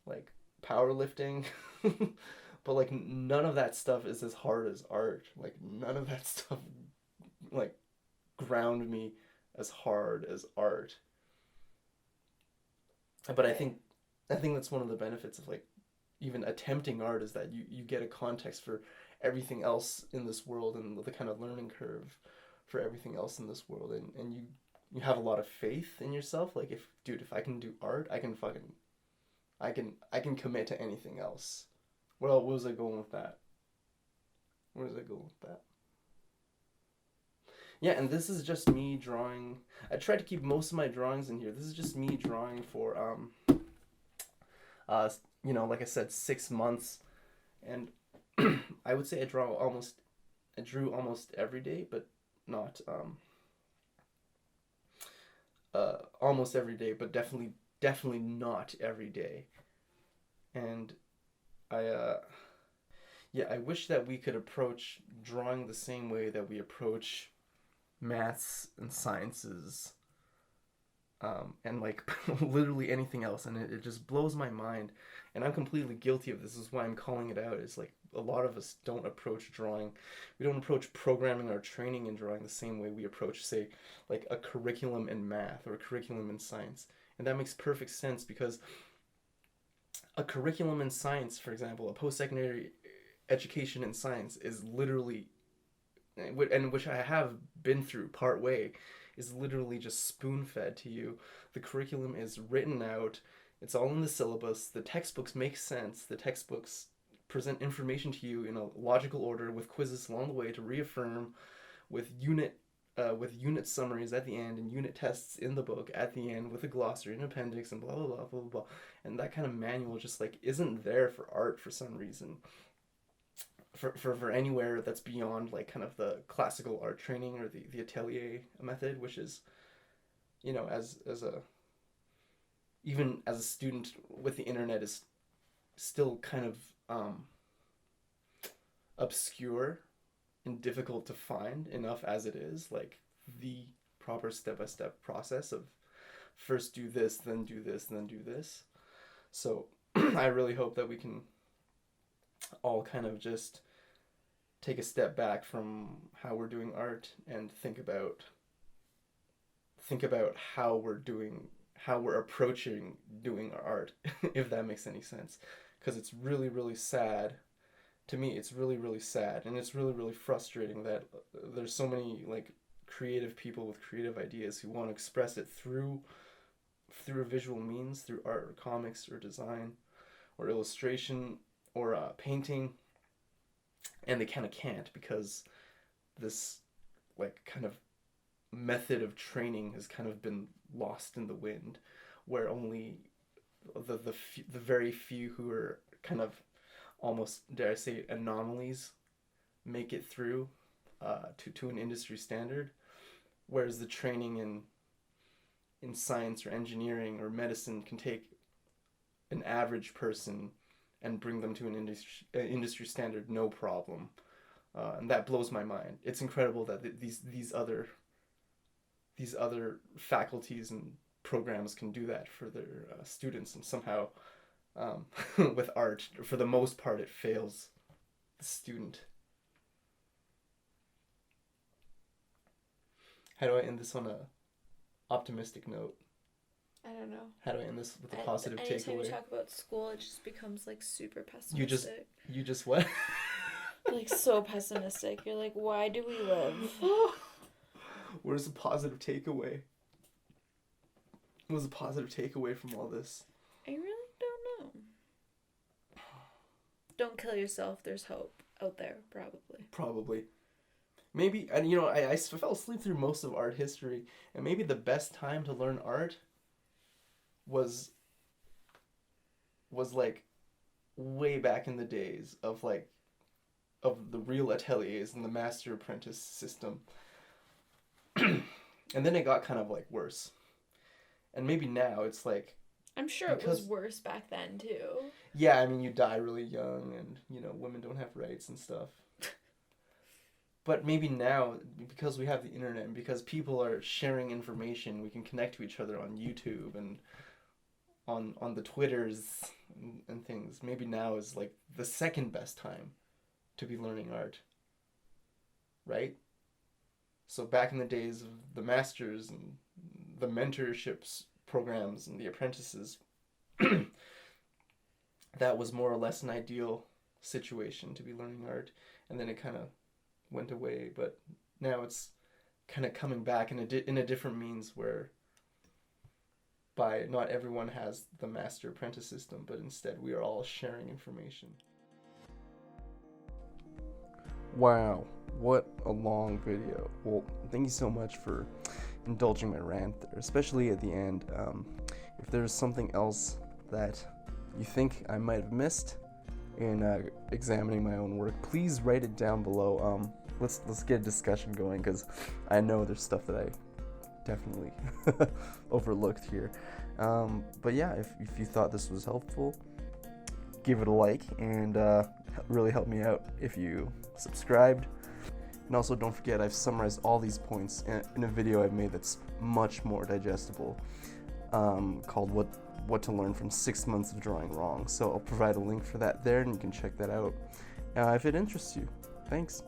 like powerlifting. But like none of that stuff is as hard as art. Like none of that stuff like ground me as hard as art. But I think that's one of the benefits of like even attempting art is that you get a context for everything else in this world and the kind of learning curve for everything else in this world, and you have a lot of faith in yourself. Like if I can do art, I can commit to anything else. Well, where was I going with that? Where was I going with that? Yeah, and this is just me drawing. I tried to keep most of my drawings in here. This is just me drawing for you know, like I said, 6 months, and I would say I drew almost every day, but not almost every day, but definitely not every day. And I yeah, I wish that we could approach drawing the same way that we approach maths and sciences, and like literally anything else, and it just blows my mind, and I'm completely guilty of this. This is why I'm calling it out. Is like a lot of us don't approach drawing, we don't approach programming or training in drawing the same way we approach, say, like a curriculum in math or a curriculum in science. And that makes perfect sense because a curriculum in science, for example, a post-secondary education in science is literally, and which I have been through part way, is literally just spoon fed to you. The curriculum is written out, it's all in the syllabus, the textbooks make sense, the textbooks present information to you in a logical order with quizzes along the way to reaffirm, with unit summaries at the end and unit tests in the book at the end with a glossary and appendix and blah blah blah blah blah. And that kind of manual just like isn't there for art for some reason. For anywhere that's beyond like kind of the classical art training or the atelier method, which is, you know, as a even as a student with the internet is still kind of obscure and difficult to find enough as it is, like the proper step-by-step process of first do this, then do this, then do this. So I really hope that we can all kind of just take a step back from how we're doing art and think about how we're approaching doing our art, if that makes any sense. Because it's really, really sad. To me, it's really, really sad, and it's really, really frustrating that there's so many like creative people with creative ideas who want to express it through a visual means, through art or comics or design or illustration painting, and they kind of can't because this like kind of method of training has kind of been lost in the wind, where only the very few who are kind of almost, dare I say, anomalies make it through to an industry standard, whereas the training in science or engineering or medicine can take an average person and bring them to an industry standard no problem. And that blows my mind. It's incredible that these other faculties and programs can do that for their students, and somehow with art, for the most part, it fails the student. How do I end this on a optimistic note? I don't know. How do I end this with a positive takeaway? Anytime you talk about school, it just becomes like super pessimistic. You just what? Like so pessimistic. You're like, why do we live? Where's the positive takeaway? What was the positive takeaway from all this? I really don't know. Don't kill yourself. There's hope out there, probably. Probably. Maybe, and you know, I fell asleep through most of art history, and maybe the best time to learn art was like way back in the days of the real ateliers and the master apprentice system. And then it got kind of like worse. And maybe now it's like, I'm sure it was worse back then too. Yeah, I mean, you die really young, and you know, women don't have rights and stuff. But maybe now, because we have the internet and because people are sharing information, we can connect to each other on YouTube and on the Twitters and things. Maybe now is like the second best time to be learning art. Right? So back in the days of the masters and the mentorships programs and the apprentices, that was more or less an ideal situation to be learning art. And then it kind of went away, but now it's kind of coming back in a different means, where by not everyone has the master apprentice system, but instead we are all sharing information. Wow, what a long video. Well, thank you so much for indulging my rant there, especially at the end. If there's something else that you think I might have missed in examining my own work, please write it down below. Let's get a discussion going, because I know there's stuff that I definitely overlooked here. But yeah, if you thought this was helpful, give it a like, and really help me out if you subscribed. And also don't forget, I've summarized all these points in a video I've made that's much more digestible, called What to Learn from 6 Months of Drawing Wrong. So I'll provide a link for that there, and you can check that out if it interests you. Thanks.